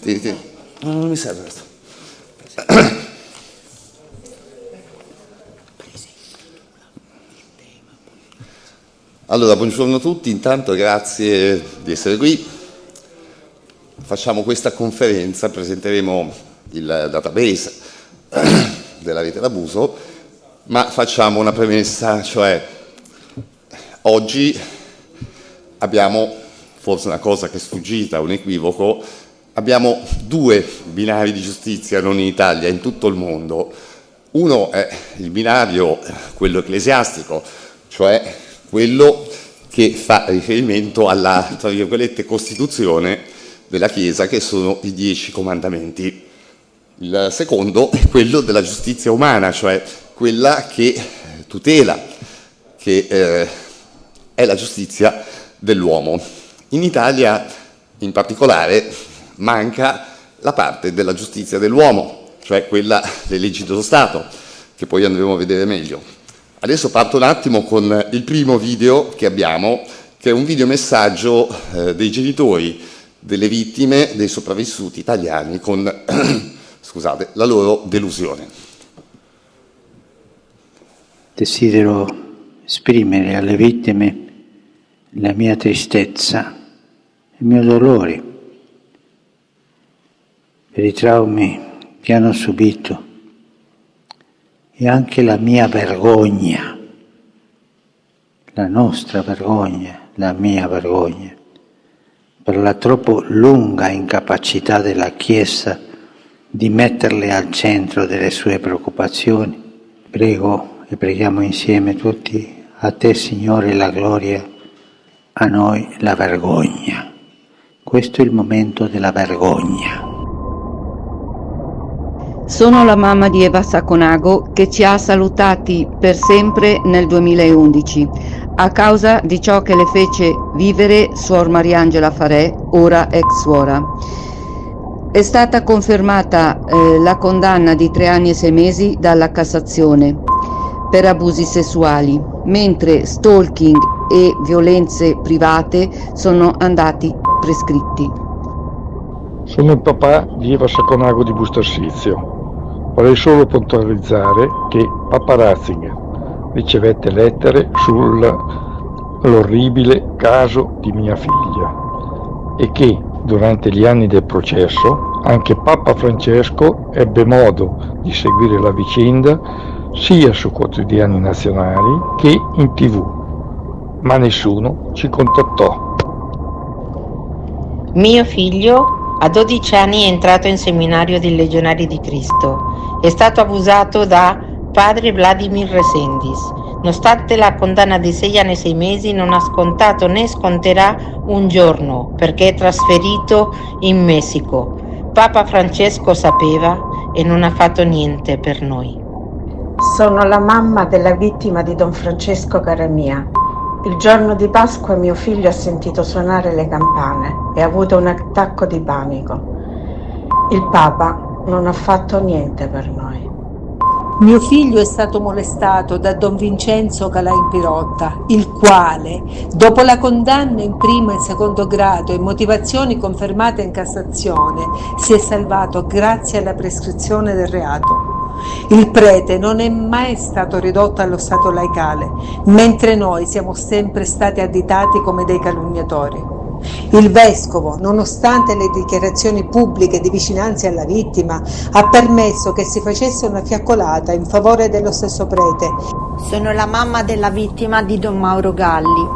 Tieni. No, non mi serve questo. Allora, buongiorno a tutti, intanto grazie di essere qui. Facciamo questa conferenza, presenteremo il database della rete d'abuso, ma facciamo una premessa, cioè oggi abbiamo, forse una cosa che è sfuggita, un equivoco, abbiamo due binari di giustizia, non in Italia, in tutto il mondo. Uno è il binario, quello ecclesiastico, cioè quello che fa riferimento alla, tra virgolette, Costituzione della Chiesa, che sono i 10 comandamenti. Il secondo è quello della giustizia umana, cioè quella che tutela, che è la giustizia dell'uomo. In Italia, in particolare, manca la parte della giustizia dell'uomo, cioè quella delle leggi dello Stato, che poi andremo a vedere meglio. Adesso parto un attimo con il primo video che abbiamo, che è un videomessaggio dei genitori delle vittime, dei sopravvissuti italiani, con scusate, la loro delusione. Desidero esprimere alle vittime la mia tristezza, il mio dolore per i traumi che hanno subito e anche la mia vergogna, la nostra vergogna, la mia vergogna, per la troppo lunga incapacità della Chiesa di metterle al centro delle sue preoccupazioni. Prego e preghiamo insieme tutti: a te Signore la gloria, a noi la vergogna. Questo è il momento della vergogna. Sono la mamma di Eva Sacconago, che ci ha salutati per sempre nel 2011 a causa di ciò che le fece vivere Suor Mariangela Farè, ora ex suora. È stata confermata la condanna di 3 anni e 6 mesi dalla Cassazione per abusi sessuali, mentre stalking e violenze private sono andati prescritti. Sono il papà di Eva Sacconago di Bustorsizio. Vorrei solo puntualizzare che Papa Ratzinger ricevette lettere sull'orribile caso di mia figlia e che durante gli anni del processo anche Papa Francesco ebbe modo di seguire la vicenda sia su quotidiani nazionali che in TV, ma nessuno ci contattò. Mio figlio a 12 anni è entrato in seminario di Legionari di Cristo. È stato abusato da padre Vladimir Reséndiz. Nonostante la condanna di 6 anni e 6 mesi, non ha scontato né sconterà un giorno perché è trasferito in Messico. Papa Francesco sapeva e non ha fatto niente per noi. Sono la mamma della vittima di Don Francesco Caramia. Il giorno di Pasqua mio figlio ha sentito suonare le campane e ha avuto un attacco di panico. Il Papa non ha fatto niente per noi. Mio figlio è stato molestato da Don Vincenzo Calain Pirotta, il quale, dopo la condanna in primo e secondo grado e motivazioni confermate in Cassazione, si è salvato grazie alla prescrizione del reato. Il prete non è mai stato ridotto allo stato laicale, mentre noi siamo sempre stati additati come dei calunniatori. Il vescovo, nonostante le dichiarazioni pubbliche di vicinanza alla vittima, ha permesso che si facesse una fiaccolata in favore dello stesso prete. Sono la mamma della vittima di Don Mauro Galli.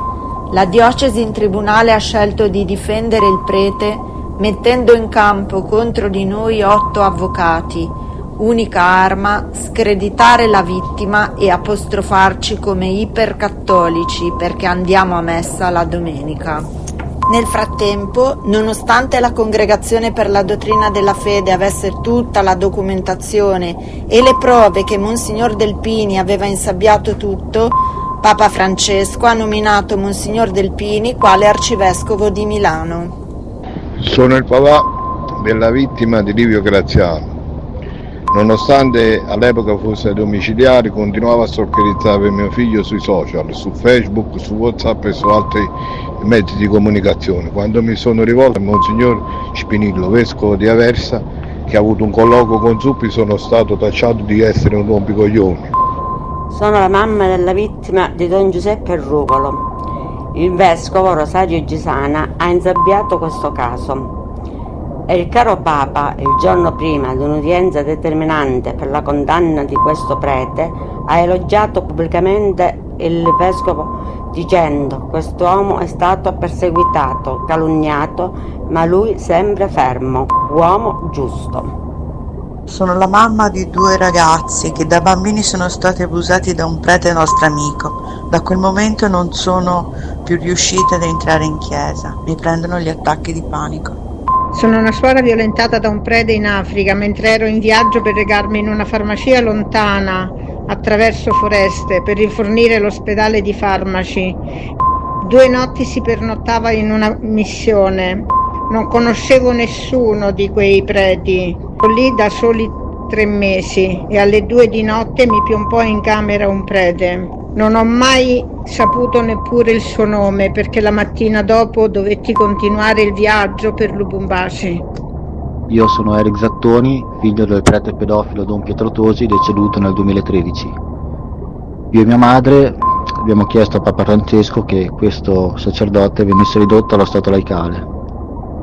La diocesi in tribunale ha scelto di difendere il prete mettendo in campo contro di noi 8 avvocati. Unica arma, screditare la vittima e apostrofarci come ipercattolici perché andiamo a messa la domenica. Nel frattempo, nonostante la Congregazione per la Dottrina della Fede avesse tutta la documentazione e le prove che Monsignor Delpini aveva insabbiato tutto, Papa Francesco ha nominato Monsignor Delpini quale arcivescovo di Milano. Sono il papà della vittima di Livio Graziano. Nonostante all'epoca fosse domiciliare, continuava a stalkerizzare mio figlio sui social, su Facebook, su WhatsApp e su altri mezzi di comunicazione. Quando mi sono rivolto a Monsignor Spinillo, vescovo di Aversa, che ha avuto un colloquio con Zuppi, sono stato tacciato di essere un rompicoglioni. Sono la mamma della vittima di Don Giuseppe Ruvolo. Il vescovo Rosario Gisana ha insabbiato questo caso. E il caro Papa, il giorno prima di un'udienza determinante per la condanna di questo prete, ha elogiato pubblicamente il vescovo dicendo: quest'uomo è stato perseguitato, calunniato, ma lui sempre fermo, uomo giusto. Sono la mamma di 2 ragazzi che da bambini sono stati abusati da un prete nostro amico. Da quel momento non sono più riuscita ad entrare in chiesa, mi prendono gli attacchi di panico. Sono una suora violentata da un prete in Africa mentre ero in viaggio per recarmi in una farmacia lontana attraverso foreste per rifornire l'ospedale di farmaci. 2 notti si pernottava in una missione. Non conoscevo nessuno di quei preti. Ero lì da soli 3 mesi e alle 2 di notte mi piombò in camera un prete. Non ho mai saputo neppure il suo nome perché la mattina dopo dovetti continuare il viaggio per Lubumbashi. Io sono Eric Zattoni, figlio del prete pedofilo Don Pietro Tosi, deceduto nel 2013. Io e mia madre abbiamo chiesto a Papa Francesco che questo sacerdote venisse ridotto allo stato laicale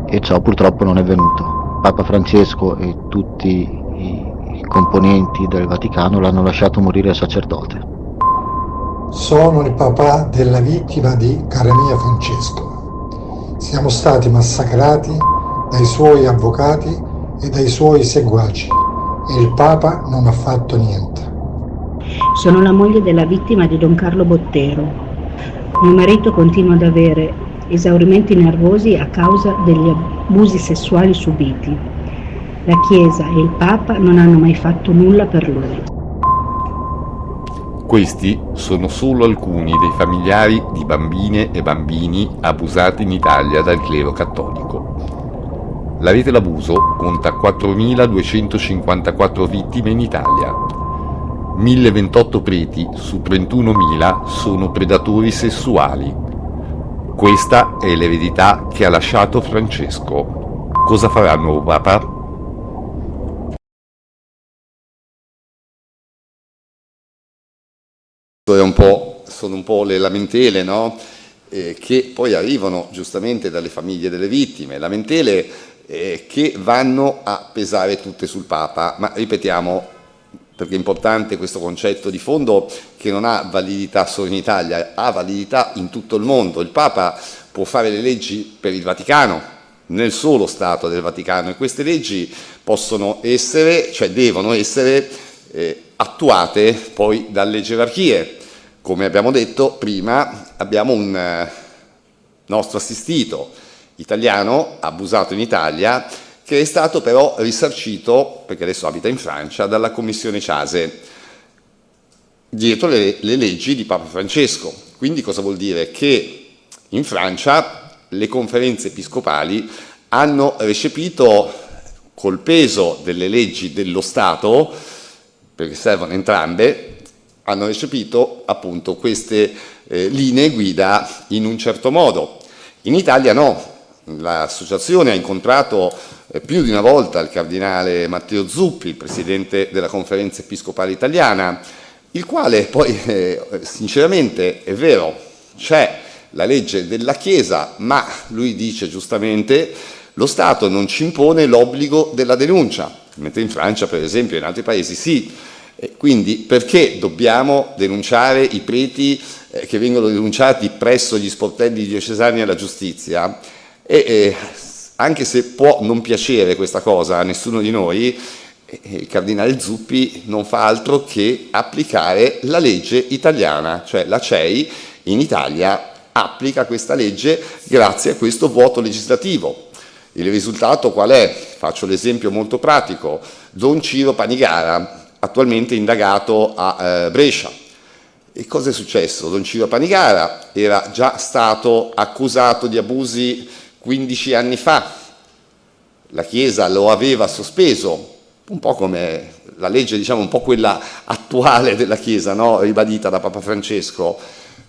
e ciò purtroppo non è avvenuto. Papa Francesco e tutti i componenti del Vaticano l'hanno lasciato morire a sacerdote. Sono il papà della vittima di Caramia Francesco. Siamo stati massacrati dai suoi avvocati e dai suoi seguaci e il Papa non ha fatto niente. Sono la moglie della vittima di Don Carlo Bottero. Mio marito continua ad avere esaurimenti nervosi a causa degli abusi sessuali subiti. La Chiesa e il Papa non hanno mai fatto nulla per lui. Questi sono solo alcuni dei familiari di bambine e bambini abusati in Italia dal clero cattolico. La rete d'abuso conta 4.254 vittime in Italia. 1.028 preti su 31.000 sono predatori sessuali. Questa è l'eredità che ha lasciato Francesco. Cosa farà il nuovo Papa? Sono un po' le lamentele, no? Che poi arrivano giustamente dalle famiglie delle vittime, lamentele che vanno a pesare tutte sul Papa, ma ripetiamo, perché è importante questo concetto di fondo, che non ha validità solo in Italia, ha validità in tutto il mondo. Il Papa può fare le leggi per il Vaticano, nel solo Stato del Vaticano, e queste leggi possono essere, cioè devono essere attuate poi dalle gerarchie. Come abbiamo detto prima, abbiamo un nostro assistito italiano abusato in Italia, che è stato però risarcito, perché adesso abita in Francia, dalla commissione Chase, dietro le leggi di Papa Francesco. Quindi cosa vuol dire? Che in Francia le conferenze episcopali hanno recepito col peso delle leggi dello Stato, perché servono entrambe, hanno recepito appunto queste linee guida in un certo modo. In Italia no, l'associazione ha incontrato più di una volta il cardinale Matteo Zuppi, il presidente della conferenza episcopale italiana, il quale poi sinceramente è vero, c'è la legge della Chiesa, ma lui dice giustamente lo Stato non ci impone l'obbligo della denuncia, mentre in Francia per esempio e in altri paesi sì. Quindi perché dobbiamo denunciare i preti che vengono denunciati presso gli sportelli diocesani alla giustizia? Anche se può non piacere questa cosa a nessuno di noi, il cardinale Zuppi non fa altro che applicare la legge italiana, cioè la CEI in Italia applica questa legge grazie a questo vuoto legislativo. Il risultato qual è? Faccio l'esempio molto pratico. Don Ciro Panigara, attualmente indagato a Brescia. E cosa è successo? Don Ciro Panigara era già stato accusato di abusi 15 anni fa. La Chiesa lo aveva sospeso, un po' come la legge, diciamo, un po' quella attuale della Chiesa, no? Ribadita da Papa Francesco,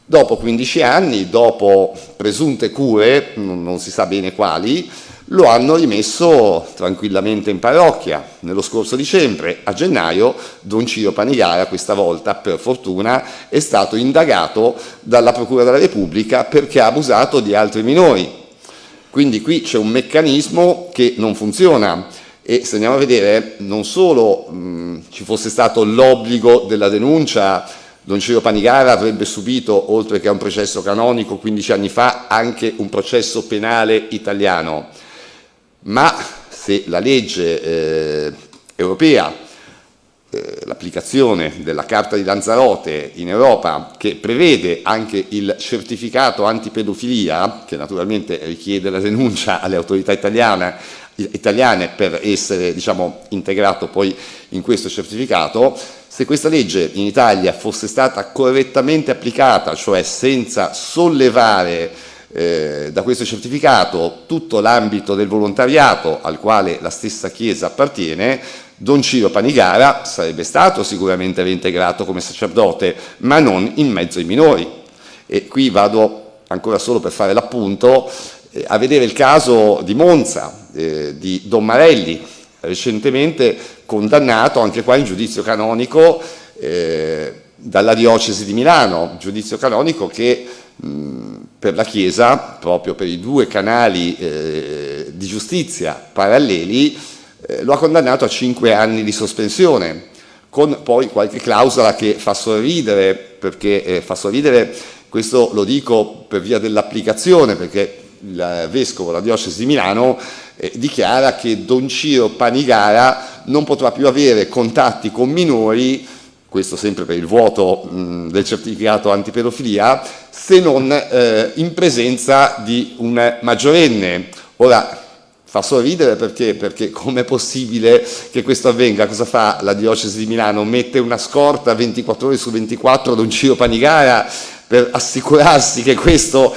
dopo 15 anni, dopo presunte cure, non si sa bene quali, lo hanno rimesso tranquillamente in parrocchia. Nello scorso dicembre, a gennaio, Don Ciro Panigara, questa volta per fortuna, è stato indagato dalla Procura della Repubblica perché ha abusato di altri minori. Quindi qui c'è un meccanismo che non funziona, e se andiamo a vedere, non solo ci fosse stato l'obbligo della denuncia, Don Ciro Panigara avrebbe subito, oltre che a un processo canonico 15 anni fa, anche un processo penale italiano. Ma se la legge europea, l'applicazione della Carta di Lanzarote in Europa, che prevede anche il certificato antipedofilia, che naturalmente richiede la denuncia alle autorità italiane per essere, diciamo, integrato poi in questo certificato, se questa legge in Italia fosse stata correttamente applicata, cioè senza sollevare da questo certificato tutto l'ambito del volontariato al quale la stessa Chiesa appartiene, Don Ciro Panigara sarebbe stato sicuramente reintegrato come sacerdote, ma non in mezzo ai minori. E qui vado ancora solo per fare l'appunto a vedere il caso di Monza, di Don Marelli, recentemente condannato anche qua in giudizio canonico dalla diocesi di Milano, giudizio canonico che per la Chiesa, proprio per i due canali di giustizia paralleli, lo ha condannato a 5 anni di sospensione, con poi qualche clausola che fa sorridere, perché fa sorridere, questo lo dico per via dell'applicazione, perché il vescovo della diocesi di Milano dichiara che Don Ciro Panigara non potrà più avere contatti con minori, questo sempre per il vuoto del certificato antipedofilia, se non in presenza di un maggiorenne. Ora, fa sorridere perché com'è possibile che questo avvenga? Cosa fa la diocesi di Milano? Mette una scorta 24 ore su 24 a Don Ciro Panigara per assicurarsi che questo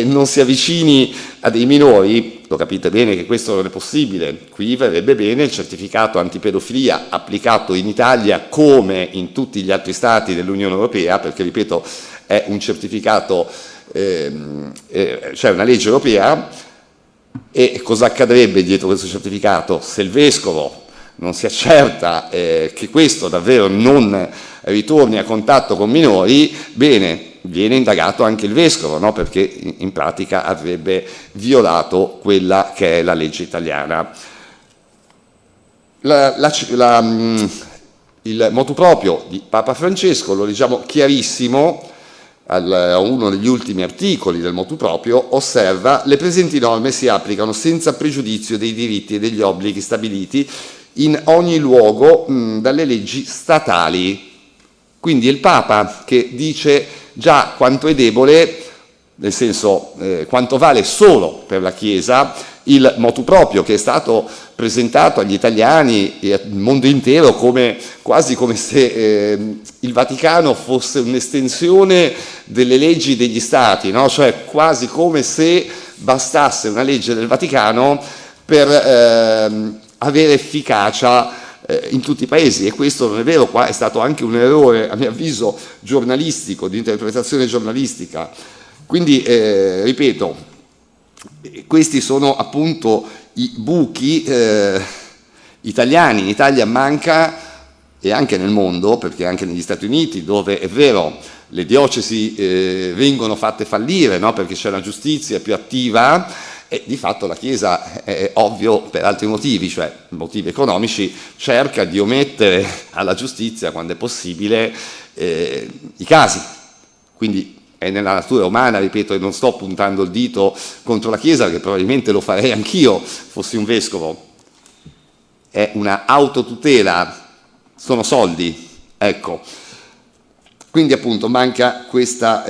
non si avvicini a dei minori? Lo capite bene che questo non è possibile. Qui verrebbe bene il certificato antipedofilia applicato in Italia come in tutti gli altri stati dell'Unione Europea, perché, ripeto, è un certificato, cioè una legge europea. E cosa accadrebbe dietro questo certificato? Se il vescovo non si accerta che questo davvero non ritorni a contatto con minori, bene, viene indagato anche il vescovo, no? Perché in pratica avrebbe violato quella che è la legge italiana. Il motu proprio di Papa Francesco, lo leggiamo chiarissimo, a uno degli ultimi articoli del motu proprio, osserva: le presenti norme si applicano senza pregiudizio dei diritti e degli obblighi stabiliti in ogni luogo dalle leggi statali. Quindi è il Papa che dice già quanto è debole, nel senso quanto vale solo per la Chiesa il motu proprio, che è stato presentato agli italiani e al mondo intero quasi come se il Vaticano fosse un'estensione delle leggi degli stati, no? Cioè quasi come se bastasse una legge del Vaticano per avere efficacia in tutti i paesi, e questo non è vero. Qua è stato anche un errore, a mio avviso, giornalistico, di interpretazione giornalistica. Quindi, ripeto, questi sono appunto i buchi italiani. In Italia manca, e anche nel mondo, perché anche negli Stati Uniti, dove è vero le diocesi vengono fatte fallire, no? Perché c'è una giustizia più attiva, e di fatto la Chiesa, è ovvio, per altri motivi, cioè motivi economici, cerca di omettere alla giustizia, quando è possibile, i casi. Quindi è nella natura umana, ripeto, e non sto puntando il dito contro la Chiesa, perché probabilmente lo farei anch'io fossi un vescovo. È una autotutela, sono soldi, ecco. Quindi appunto manca questo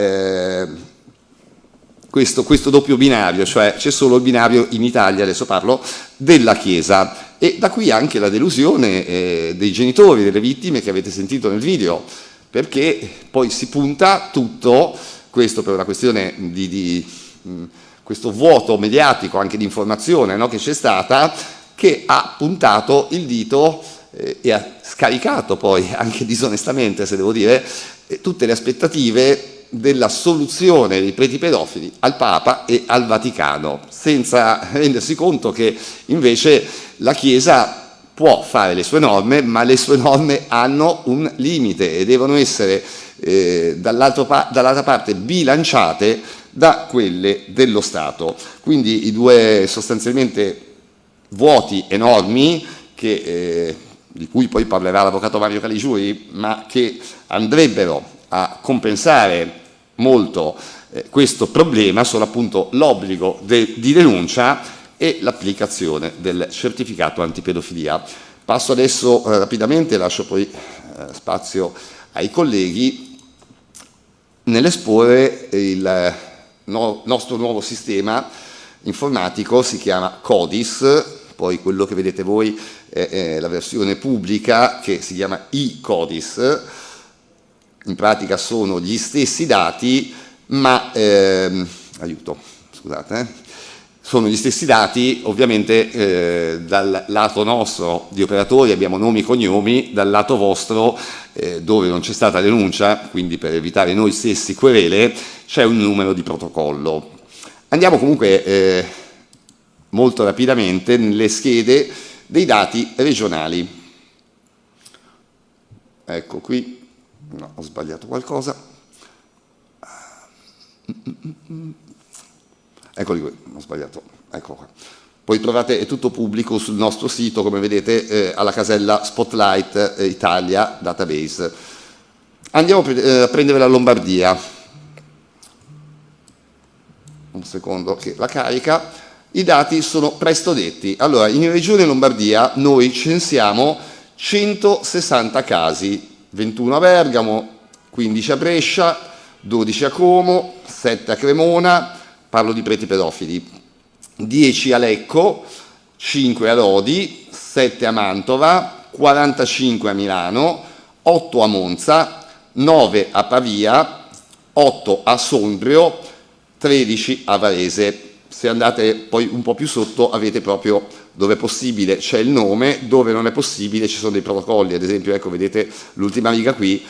doppio binario, cioè c'è solo il binario in Italia, adesso parlo della Chiesa, e da qui anche la delusione dei genitori delle vittime che avete sentito nel video, perché poi si punta tutto, questo per una questione di questo vuoto mediatico, anche di informazione, no, che c'è stata, che ha puntato il dito e ha scaricato poi, anche disonestamente se devo dire, tutte le aspettative della soluzione dei preti pedofili al Papa e al Vaticano, senza rendersi conto che invece la Chiesa può fare le sue norme, ma le sue norme hanno un limite e devono essere dall'altra parte bilanciate da quelle dello Stato. Quindi i due sostanzialmente vuoti enormi di cui poi parlerà l'avvocato Mario Caligiuri, ma che andrebbero a compensare molto questo problema, sono appunto l'obbligo di denuncia e l'applicazione del certificato antipedofilia. Passo adesso rapidamente, lascio poi spazio ai colleghi, nell'esporre il nostro nuovo sistema informatico, si chiama CODIS, poi quello che vedete voi è la versione pubblica che si chiama eCODIS. In pratica sono gli stessi dati, ma sono gli stessi dati, ovviamente dal lato nostro di operatori abbiamo nomi e cognomi, dal lato vostro dove non c'è stata denuncia, quindi per evitare noi stessi querele, c'è un numero di protocollo. Andiamo comunque molto rapidamente nelle schede dei dati regionali. Ecco qui, no, ho sbagliato qualcosa. Eccoli qui, ho sbagliato, ecco qua. Poi trovate, è tutto pubblico sul nostro sito, come vedete, alla casella Spotlight Italia Database. Andiamo a prendere la Lombardia. Un secondo che la carica. I dati sono presto detti. Allora, in Regione Lombardia noi censiamo 160 casi, 21 a Bergamo, 15 a Brescia, 12 a Como, 7 a Cremona, parlo di preti pedofili, 10 a Lecco, 5 a Lodi, 7 a Mantova, 45 a Milano, 8 a Monza, 9 a Pavia, 8 a Sondrio, 13 a Varese. Se andate poi un po' più sotto avete proprio, dove è possibile c'è il nome, dove non è possibile ci sono dei protocolli. Ad esempio, ecco, vedete l'ultima riga qui,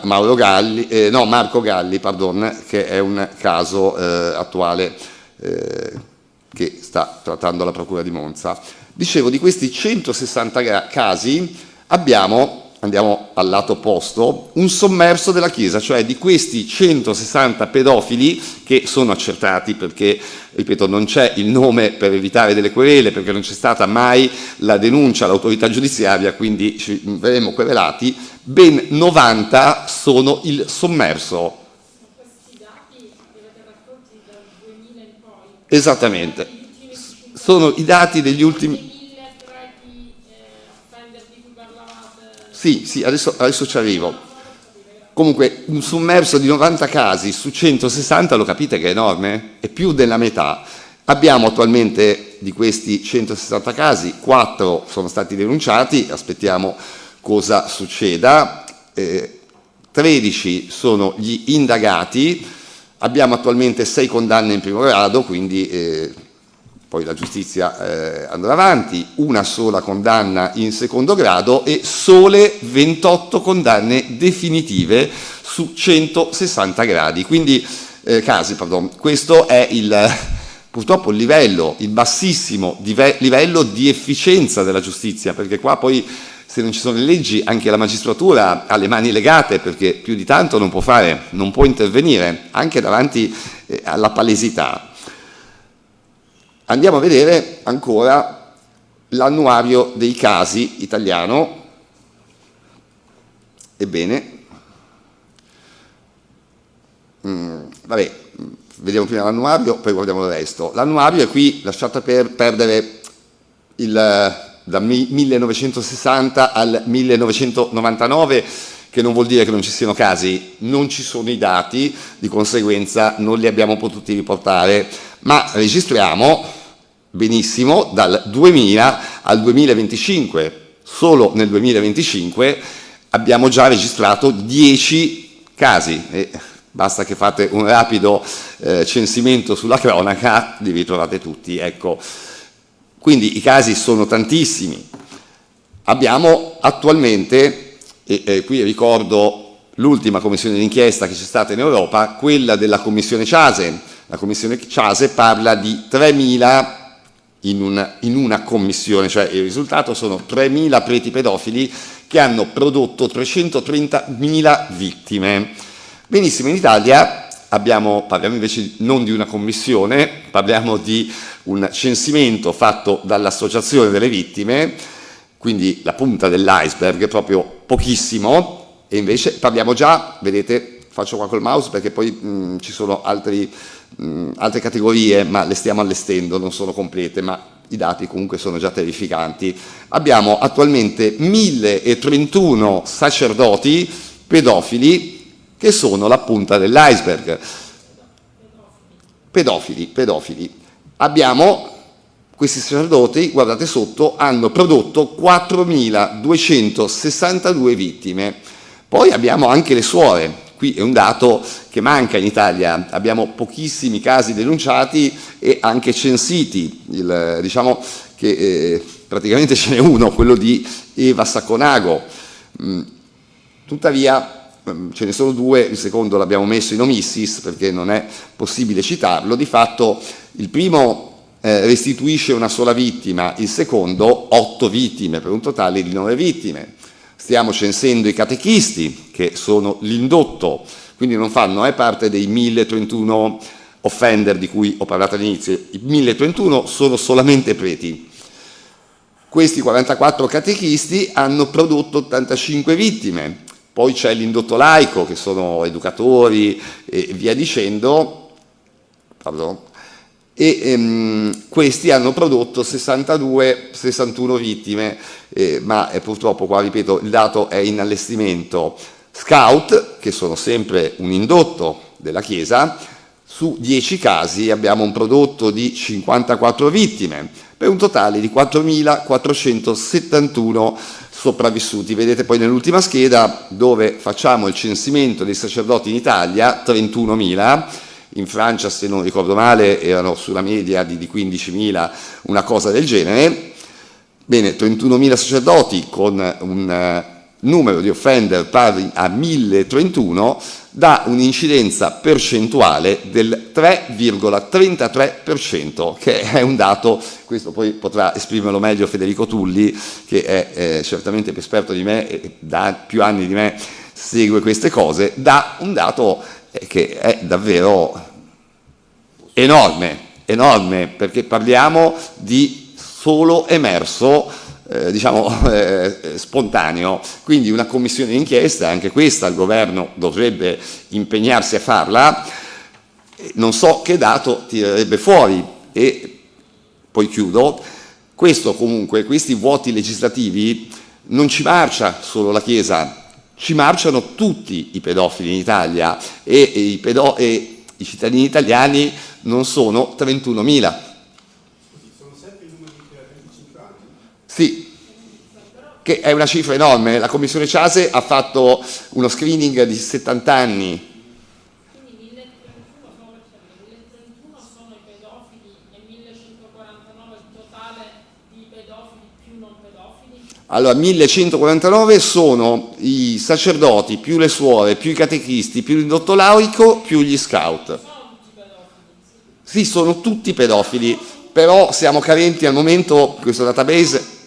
Marco Galli, che è un caso attuale che sta trattando la Procura di Monza. Dicevo, di questi 160 casi andiamo al lato opposto, un sommerso della Chiesa, cioè di questi 160 pedofili che sono accertati perché, ripeto, non c'è il nome per evitare delle querele, perché non c'è stata mai la denuncia all'autorità giudiziaria, quindi ci verremo querelati, ben 90 sono il sommerso. Questi dati li avete raccolti dal 2000 in poi? Esattamente, sono i dati degli ultimi... Sì, adesso ci arrivo. Comunque, un sommerso di 90 casi su 160, lo capite che è enorme? È più della metà. Abbiamo attualmente, di questi 160 casi, 4 sono stati denunciati, aspettiamo cosa succeda, 13 sono gli indagati, abbiamo attualmente 6 condanne in primo grado, quindi... poi la giustizia andrà avanti, una sola condanna in secondo grado e sole 28 condanne definitive su 160 casi. Questo è purtroppo il bassissimo livello di efficienza della giustizia, perché qua poi se non ci sono le leggi anche la magistratura ha le mani legate, perché più di tanto non può fare, non può intervenire anche davanti alla palesità. Andiamo a vedere ancora l'annuario dei casi italiano. Ebbene, vediamo prima l'annuario, poi guardiamo il resto. L'annuario è qui, lasciate perdere da 1960 al 1999, che non vuol dire che non ci siano casi, non ci sono i dati, di conseguenza non li abbiamo potuti riportare, ma registriamo benissimo dal 2000 al 2025. Solo nel 2025 abbiamo già registrato 10 casi e basta che fate un rapido censimento sulla cronaca, li ritrovate tutti. Ecco. Quindi i casi sono tantissimi. Abbiamo attualmente, e qui ricordo l'ultima commissione d'inchiesta che c'è stata in Europa, quella della commissione Ciase. La commissione Ciase parla di 3.000 in una commissione, cioè il risultato sono 3.000 preti pedofili che hanno prodotto 330.000 vittime. Benissimo, in Italia parliamo invece non di una commissione, parliamo di un censimento fatto dall'Associazione delle Vittime, quindi la punta dell'iceberg, proprio pochissimo, e invece parliamo già, vedete, faccio qua col mouse perché poi ci sono altre categorie, ma le stiamo allestendo, non sono complete, ma i dati comunque sono già terrificanti. Abbiamo attualmente 1.031 sacerdoti pedofili che sono la punta dell'iceberg. Pedofili. Abbiamo questi sacerdoti, guardate sotto, hanno prodotto 4.262 vittime. Poi abbiamo anche le suore. Qui è un dato che manca in Italia, abbiamo pochissimi casi denunciati e anche censiti, diciamo che praticamente ce n'è uno, quello di Eva Sacconago. Tuttavia ce ne sono due, il secondo l'abbiamo messo in omissis perché non è possibile citarlo. Di fatto il primo restituisce una sola vittima, il secondo 8 vittime, per un totale di 9 vittime. Stiamo censendo i catechisti, che sono l'indotto, quindi non fanno parte dei 1.031 offender di cui ho parlato all'inizio. I 1.031 sono solamente preti. Questi 44 catechisti hanno prodotto 85 vittime. Poi c'è l'indotto laico, che sono educatori e via dicendo. Questi hanno prodotto 61 vittime, ma purtroppo qua, ripeto, il dato è in allestimento. Scout, che sono sempre un indotto della Chiesa, su 10 casi abbiamo un prodotto di 54 vittime, per un totale di 4.471 sopravvissuti. Vedete poi nell'ultima scheda dove facciamo il censimento dei sacerdoti in Italia, 31.000, in Francia, se non ricordo male, erano sulla media di 15.000, una cosa del genere. Bene, 31.000 sacerdoti con un numero di offender pari a 1.031 dà un'incidenza percentuale del 3,33%, che è un dato, questo poi potrà esprimerlo meglio Federico Tulli, che è certamente più esperto di me e da più anni di me segue queste cose, dà un dato che è davvero enorme, perché parliamo di solo emerso, spontaneo. Quindi una commissione d'inchiesta, anche questa il governo dovrebbe impegnarsi a farla, non so che dato tirerebbe fuori. E poi chiudo, questi vuoti legislativi non ci marcia solo la Chiesa, ci marciano tutti i pedofili in Italia e i cittadini italiani non sono 31.000. Sono sempre i numeri che avete citato. Sì, che è una cifra enorme. La Commissione Ciase ha fatto uno screening di 70 anni. Quindi 1.031 sono i pedofili e 1.149 il totale di pedofili più non pedofili? Allora, 1.149 sono i sacerdoti, più le suore, più i catechisti, più l'indotto laico, più gli scout. Sì, sono tutti pedofili, però siamo carenti al momento, questo database.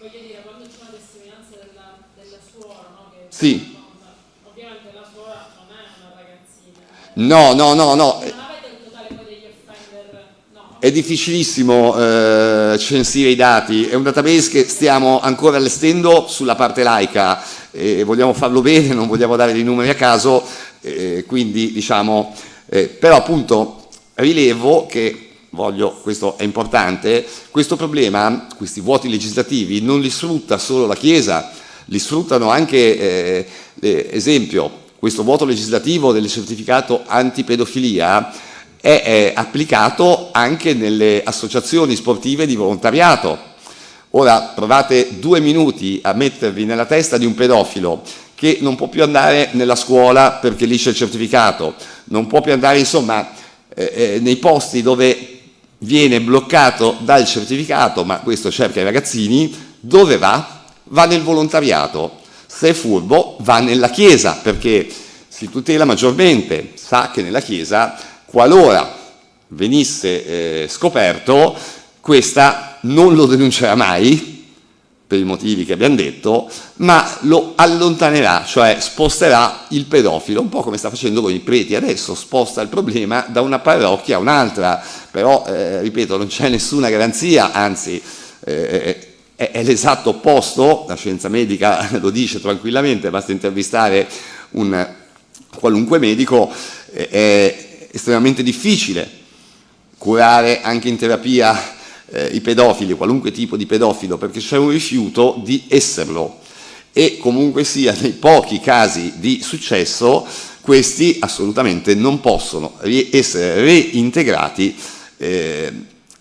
Voglio dire, quando c'è una testimonianza della suora, no? Che Sì. ovviamente la suora non è una ragazzina. No. Non avete il totale poi degli offender? No. È difficilissimo censire i dati, è un database che stiamo ancora allestendo sulla parte laica e vogliamo farlo bene, non vogliamo dare dei numeri a caso, quindi però appunto rilevo che questo è importante, questo problema, questi vuoti legislativi non li sfrutta solo la Chiesa, li sfruttano anche, esempio, questo vuoto legislativo del certificato antipedofilia è applicato anche nelle associazioni sportive di volontariato. Ora provate 2 minuti a mettervi nella testa di un pedofilo che non può più andare nella scuola perché lì c'è il certificato, non può più andare nei posti dove viene bloccato dal certificato, ma questo cerca i ragazzini, Dove va? Va nel volontariato. Se è furbo, va nella Chiesa, perché si tutela maggiormente. Sa che nella Chiesa, qualora venisse scoperto, questa non lo denuncerà mai, per i motivi che abbiamo detto, ma lo allontanerà, cioè sposterà il pedofilo, un po' come sta facendo con i preti adesso, sposta il problema da una parrocchia a un'altra, però, ripeto, non c'è nessuna garanzia, anzi, è l'esatto opposto, la scienza medica lo dice tranquillamente, basta intervistare un qualunque medico, è estremamente difficile curare anche in terapia i pedofili, qualunque tipo di pedofilo, perché c'è un rifiuto di esserlo, e comunque sia nei pochi casi di successo questi assolutamente non possono essere reintegrati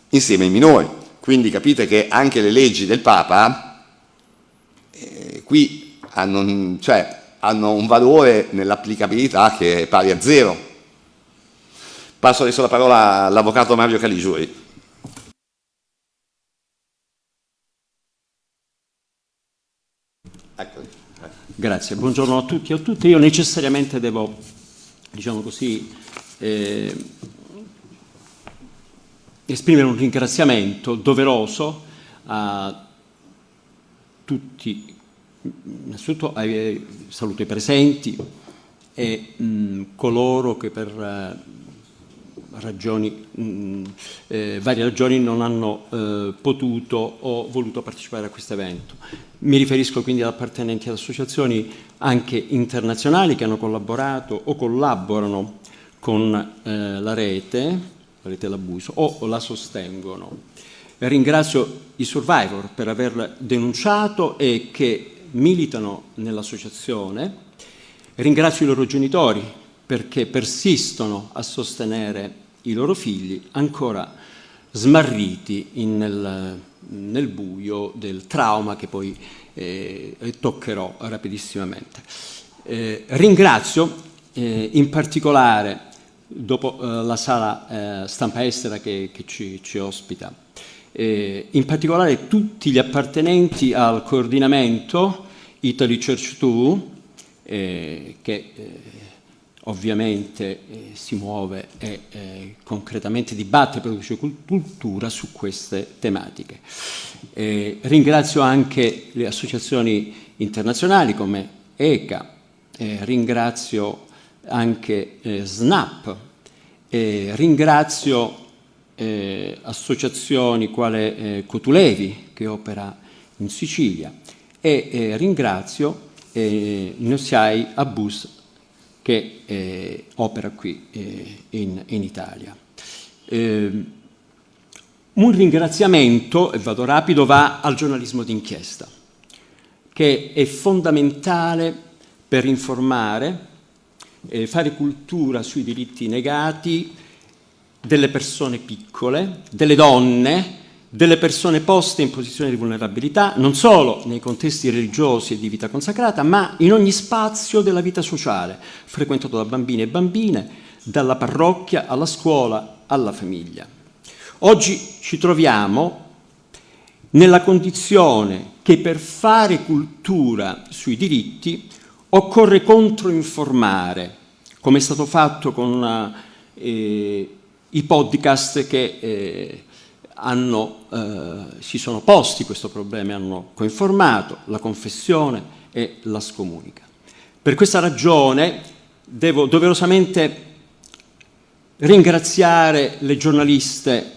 insieme ai minori. Quindi capite che anche le leggi del Papa qui hanno un valore nell'applicabilità che è pari a zero. Passo adesso la parola all'avvocato Mario Caligiuri. Grazie, buongiorno a tutti e a tutte. Io necessariamente devo, diciamo così, esprimere un ringraziamento doveroso a tutti, innanzitutto saluto i presenti e coloro che per varie ragioni non hanno potuto o voluto partecipare a questo evento. Mi riferisco quindi ad appartenenti ad associazioni anche internazionali che hanno collaborato o collaborano con la rete dell'abuso o la sostengono. Ringrazio i survivor per aver denunciato e che militano nell'associazione. Ringrazio i loro genitori perché persistono a sostenere i loro figli ancora smarriti nel buio del trauma che poi toccherò rapidissimamente. Ringrazio in particolare, dopo la sala stampa estera che ci ospita, in particolare tutti gli appartenenti al coordinamento Italy Church 2, che ovviamente si muove e concretamente dibatte e produce cultura su queste tematiche. Ringrazio anche le associazioni internazionali come ECA, ringrazio anche SNAP, ringrazio associazioni quale Cotulevi che opera in Sicilia e ringrazio Nosiai Abus che opera qui in Italia. Un ringraziamento, e vado rapido, va al giornalismo d'inchiesta, che è fondamentale per informare, fare cultura sui diritti negati delle persone piccole, delle donne, delle persone poste in posizione di vulnerabilità, non solo nei contesti religiosi e di vita consacrata, ma in ogni spazio della vita sociale, frequentato da bambini e bambine, dalla parrocchia alla scuola, alla famiglia. Oggi ci troviamo nella condizione che per fare cultura sui diritti occorre controinformare, come è stato fatto con i podcast che si sono posti questo problema e hanno coinformato la confessione e la scomunica. Per questa ragione devo doverosamente ringraziare le giornaliste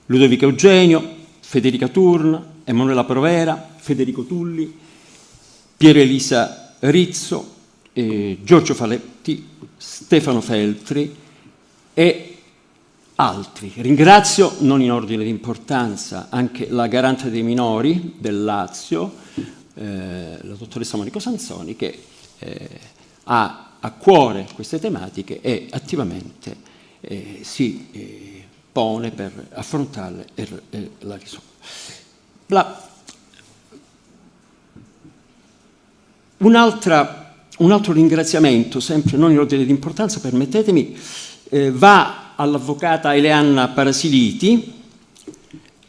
Ludovica Eugenio, Federica Turn, Emanuela Provera, Federico Tulli, Piero Elisa Rizzo, Giorgio Faletti, Stefano Feltri e altri. Ringrazio, non in ordine di importanza, anche la garante dei minori del Lazio, la dottoressa Monica Sanzoni, che ha a cuore queste tematiche e attivamente si pone per affrontarle e la risolvere. Un altro ringraziamento, sempre non in ordine di importanza, permettetemi, va all'avvocata Eleanna Parasiliti,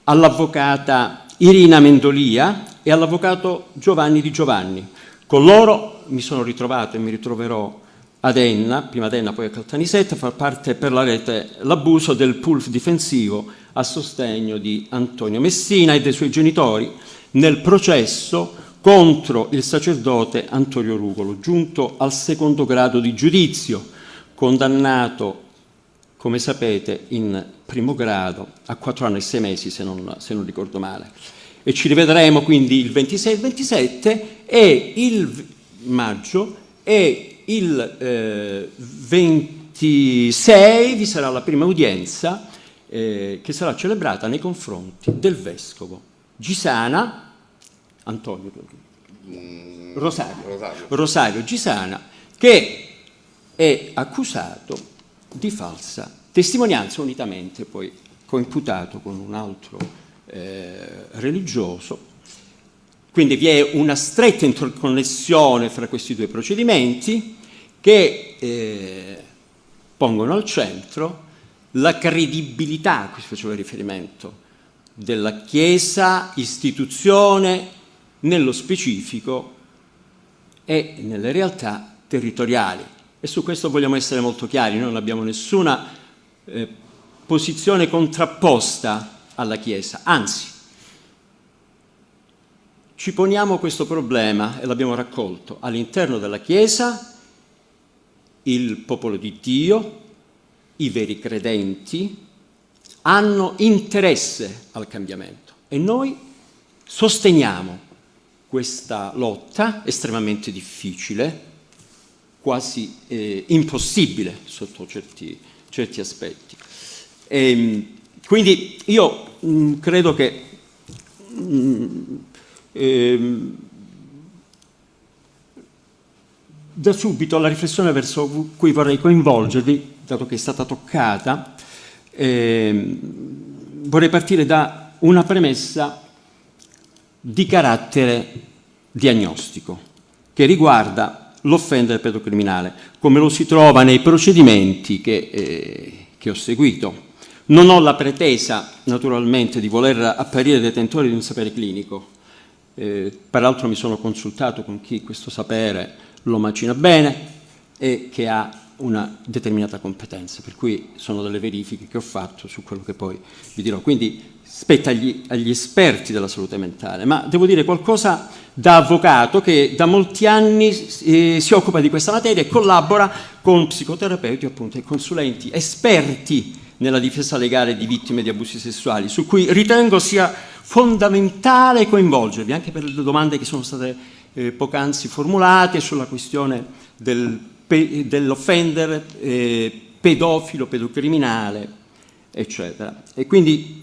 all'avvocata Irina Mendolia, e all'avvocato Giovanni Di Giovanni. Con loro mi sono ritrovato e mi ritroverò ad Enna, prima ad Enna poi a Caltanissetta, a far parte per la rete l'abuso del pool difensivo a sostegno di Antonio Messina e dei suoi genitori nel processo contro il sacerdote Antonio Rugolo, giunto al secondo grado di giudizio, condannato, come sapete, in primo grado a 4 anni e 6 mesi, se non ricordo male. E ci rivedremo quindi il 26 e il 27 e il maggio, e il 26 vi sarà la prima udienza che sarà celebrata nei confronti del vescovo Gisana, Rosario Gisana, che è accusato di falsa testimonianza, unitamente poi coimputato con un altro religioso. Quindi vi è una stretta interconnessione fra questi due procedimenti che pongono al centro la credibilità, a cui si faceva riferimento, della Chiesa, istituzione, nello specifico e nelle realtà territoriali. E su questo vogliamo essere molto chiari, noi non abbiamo nessuna posizione contrapposta alla Chiesa, anzi, ci poniamo questo problema e l'abbiamo raccolto all'interno della Chiesa. Il popolo di Dio, i veri credenti, hanno interesse al cambiamento e noi sosteniamo questa lotta estremamente difficile, quasi impossibile sotto certi aspetti. Quindi io credo che da subito la riflessione verso cui vorrei coinvolgervi, dato che è stata toccata, vorrei partire da una premessa di carattere diagnostico che riguarda l'offendere pedocriminale, come lo si trova nei procedimenti che ho seguito. Non ho la pretesa, naturalmente, di voler apparire detentore di un sapere clinico. Peraltro mi sono consultato con chi questo sapere lo macina bene e che ha una determinata competenza, per cui sono delle verifiche che ho fatto su quello che poi vi dirò. Quindi spetta agli esperti della salute mentale, ma devo dire qualcosa da avvocato che da molti anni si occupa di questa materia e collabora con psicoterapeuti, appunto, e consulenti esperti nella difesa legale di vittime di abusi sessuali, su cui ritengo sia fondamentale coinvolgervi, anche per le domande che sono state poc'anzi formulate sulla questione dell'offendere pedofilo, pedocriminale, eccetera. E quindi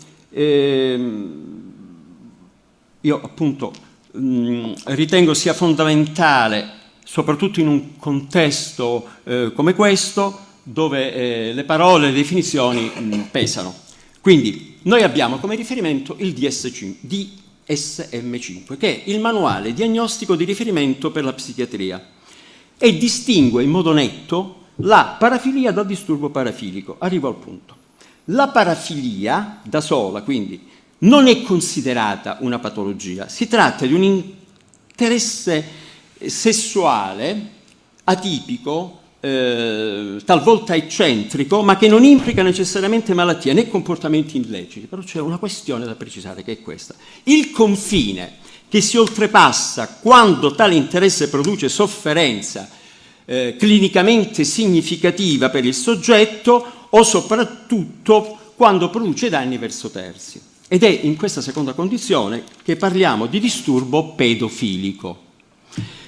io appunto ritengo sia fondamentale, soprattutto in un contesto come questo, dove le parole, le definizioni pesano. Quindi noi abbiamo come riferimento il DSM-5, che è il manuale diagnostico di riferimento per la psichiatria, e distingue in modo netto la parafilia dal disturbo parafilico. Arrivo al punto. La parafilia da sola, quindi, non è considerata una patologia, si tratta di un interesse sessuale atipico, talvolta eccentrico, ma che non implica necessariamente malattia né comportamenti illeciti. Però c'è una questione da precisare, che è questa: il confine che si oltrepassa quando tale interesse produce sofferenza clinicamente significativa per il soggetto, o soprattutto quando produce danni verso terzi. Ed è in questa seconda condizione che parliamo di disturbo pedofilico,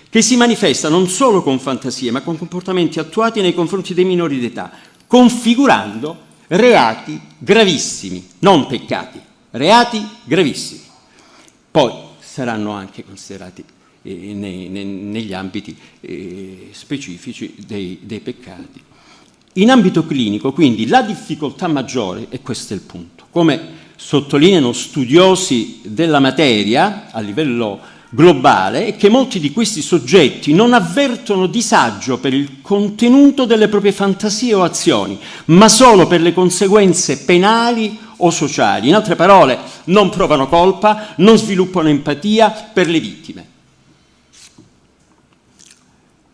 che si manifesta non solo con fantasie, ma con comportamenti attuati nei confronti dei minori d'età, configurando reati gravissimi, non peccati, reati gravissimi. Poi saranno anche considerati negli ambiti specifici dei peccati. In ambito clinico, quindi, la difficoltà maggiore, e questo è il punto, come sottolineano studiosi della materia a livello globale è che molti di questi soggetti non avvertono disagio per il contenuto delle proprie fantasie o azioni, ma solo per le conseguenze penali o sociali. In altre parole, non provano colpa, non sviluppano empatia per le vittime.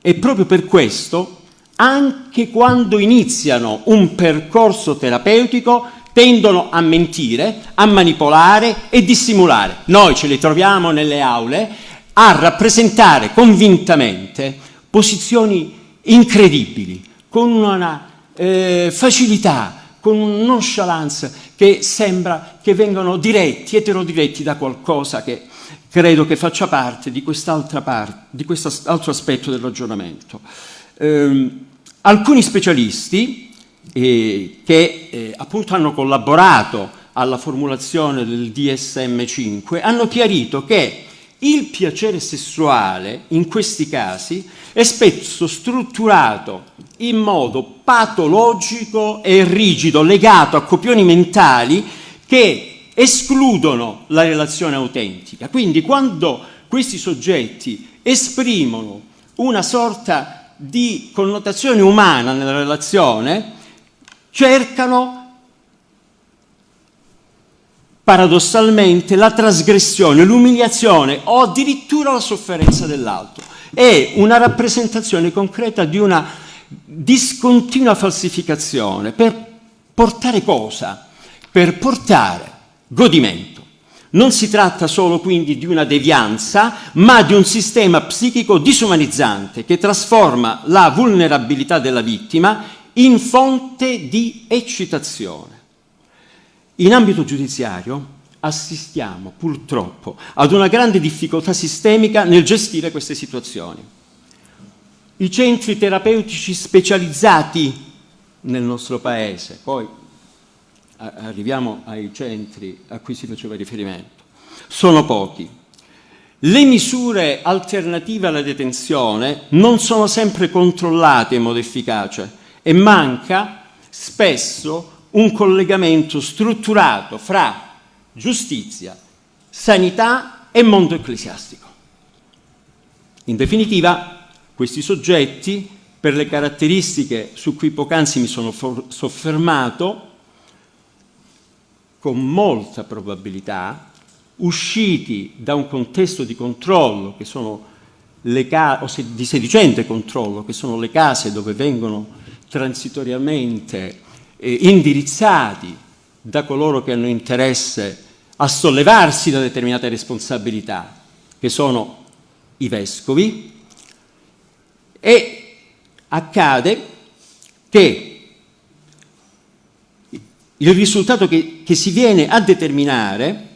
E proprio per questo, anche quando iniziano un percorso terapeutico, tendono a mentire, a manipolare e dissimulare. Noi ce li troviamo nelle aule a rappresentare convintamente posizioni incredibili, con una facilità, con un nonchalance che sembra che vengano diretti, eterodiretti da qualcosa che credo che faccia parte di quest'altro aspetto del ragionamento. Alcuni specialisti che appunto hanno collaborato alla formulazione del DSM-5 hanno chiarito che il piacere sessuale in questi casi è spesso strutturato in modo patologico e rigido, legato a copioni mentali che escludono la relazione autentica. Quindi quando questi soggetti esprimono una sorta di connotazione umana nella relazione, cercano paradossalmente la trasgressione, l'umiliazione o addirittura la sofferenza dell'altro. È una rappresentazione concreta di una discontinua falsificazione per portare cosa? Per portare godimento. Non si tratta solo quindi di una devianza, ma di un sistema psichico disumanizzante che trasforma la vulnerabilità della vittima in fonte di eccitazione. In ambito giudiziario assistiamo purtroppo ad una grande difficoltà sistemica nel gestire queste situazioni. I centri terapeutici specializzati nel nostro paese, poi arriviamo ai centri a cui si faceva riferimento, sono pochi. Le misure alternative alla detenzione non sono sempre controllate in modo efficace e manca spesso un collegamento strutturato fra giustizia, sanità e mondo ecclesiastico. In definitiva, questi soggetti, per le caratteristiche su cui poc'anzi mi sono soffermato, con molta probabilità, usciti da un contesto di controllo, che sono di sedicente controllo, che sono le case dove vengono transitoriamente indirizzati da coloro che hanno interesse a sollevarsi da determinate responsabilità, che sono i vescovi, e accade che il risultato che si viene a determinare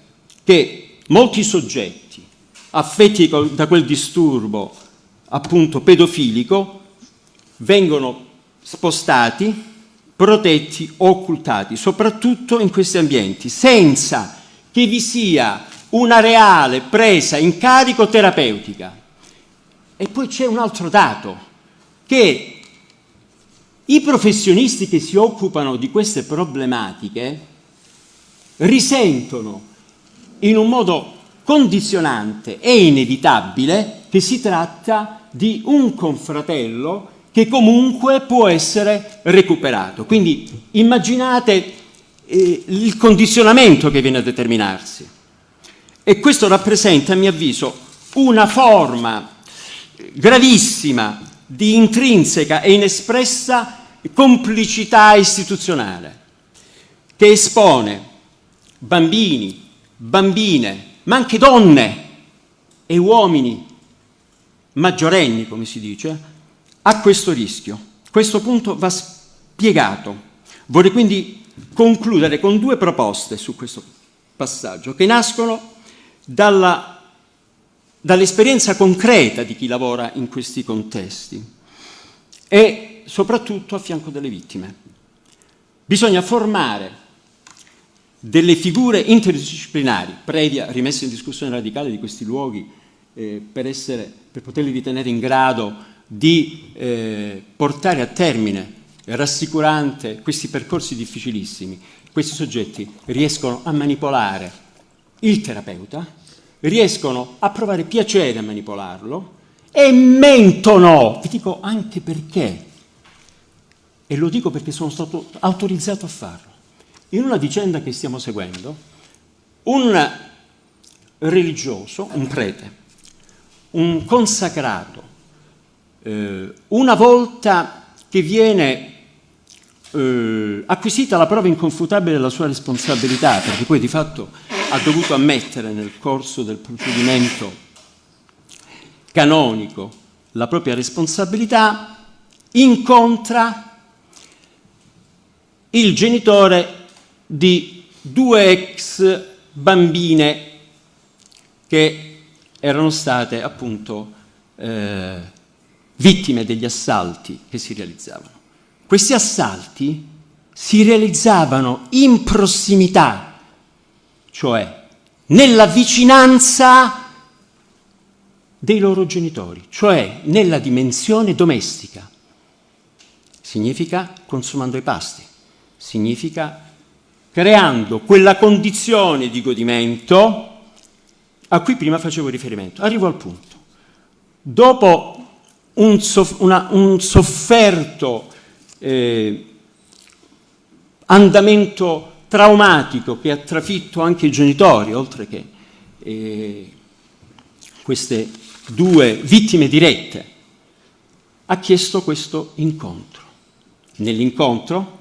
che molti soggetti affetti da quel disturbo appunto pedofilico vengono spostati, protetti o occultati, soprattutto in questi ambienti, senza che vi sia una reale presa in carico terapeutica. E poi c'è un altro dato, che i professionisti che si occupano di queste problematiche risentono in un modo condizionante e inevitabile che si tratta di un confratello che comunque può essere recuperato. Quindi immaginate il condizionamento che viene a determinarsi. E questo rappresenta, a mio avviso, una forma gravissima di intrinseca e inespressa complicità istituzionale che espone bambini, bambine, ma anche donne e uomini maggiorenni, come si dice, a questo rischio. Questo punto va spiegato. Vorrei quindi concludere con due proposte su questo passaggio che nascono dall'esperienza concreta di chi lavora in questi contesti e soprattutto a fianco delle vittime. Bisogna formare delle figure interdisciplinari, previa rimessa in discussione radicale di questi luoghi, per poterli ritenere in grado di portare a termine rassicurante questi percorsi difficilissimi. Questi soggetti riescono a manipolare il terapeuta, riescono a provare piacere a manipolarlo e mentono. Vi dico anche perché, e lo dico perché sono stato autorizzato a farlo. In una vicenda che stiamo seguendo, un religioso, un prete, un consacrato, una volta che viene acquisita la prova inconfutabile della sua responsabilità, perché poi di fatto ha dovuto ammettere nel corso del procedimento canonico la propria responsabilità, incontra il genitore di 2 ex bambine che erano state appunto vittime degli assalti che si realizzavano. Questi assalti si realizzavano in prossimità, cioè nella vicinanza dei loro genitori, cioè nella dimensione domestica. Significa consumando i pasti, significa creando quella condizione di godimento a cui prima facevo riferimento. Arrivo al punto. Dopo un sofferto andamento traumatico che ha trafitto anche i genitori, oltre che queste 2 vittime dirette, ha chiesto questo incontro. Nell'incontro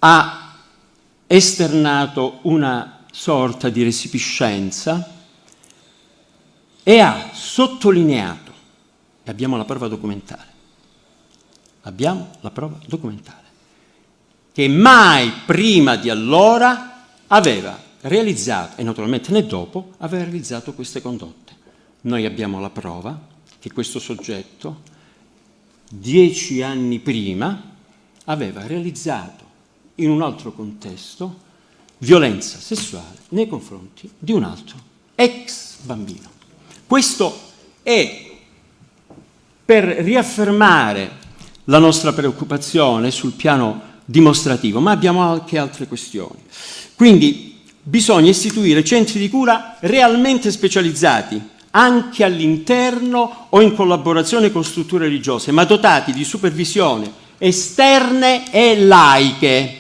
ha esternato una sorta di resipiscenza e ha sottolineato, e abbiamo la prova documentale, che mai prima di allora aveva realizzato, e naturalmente né dopo, aveva realizzato queste condotte. Noi abbiamo la prova che questo soggetto 10 anni prima aveva realizzato in un altro contesto violenza sessuale nei confronti di un altro ex bambino. Questo è per riaffermare la nostra preoccupazione sul piano dimostrativo, ma abbiamo anche altre questioni. Quindi bisogna istituire centri di cura realmente specializzati, anche all'interno o in collaborazione con strutture religiose, ma dotati di supervisione esterne e laiche.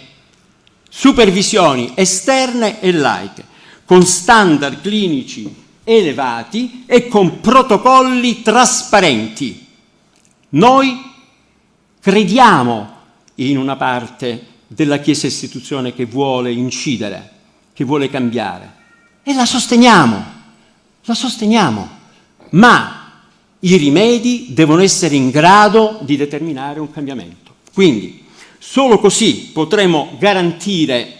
Supervisioni esterne e laiche, con standard clinici elevati e con protocolli trasparenti. Noi crediamo in una parte della Chiesa istituzione che vuole incidere, che vuole cambiare, e la sosteniamo, ma i rimedi devono essere in grado di determinare un cambiamento. Quindi solo così potremo garantire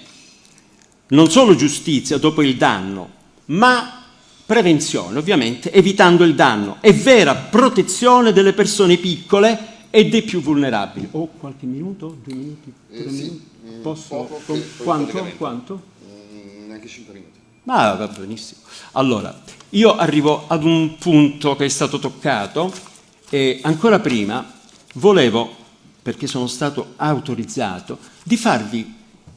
non solo giustizia dopo il danno, ma prevenzione, ovviamente, evitando il danno e vera protezione delle persone piccole e dei più vulnerabili. Ho qualche minuto? 2 minuti? 3 minuti? Posso? Quanto? Neanche 5 minuti. Ma va benissimo. Allora, io arrivo ad un punto che è stato toccato e ancora prima volevo, perché sono stato autorizzato, di farvi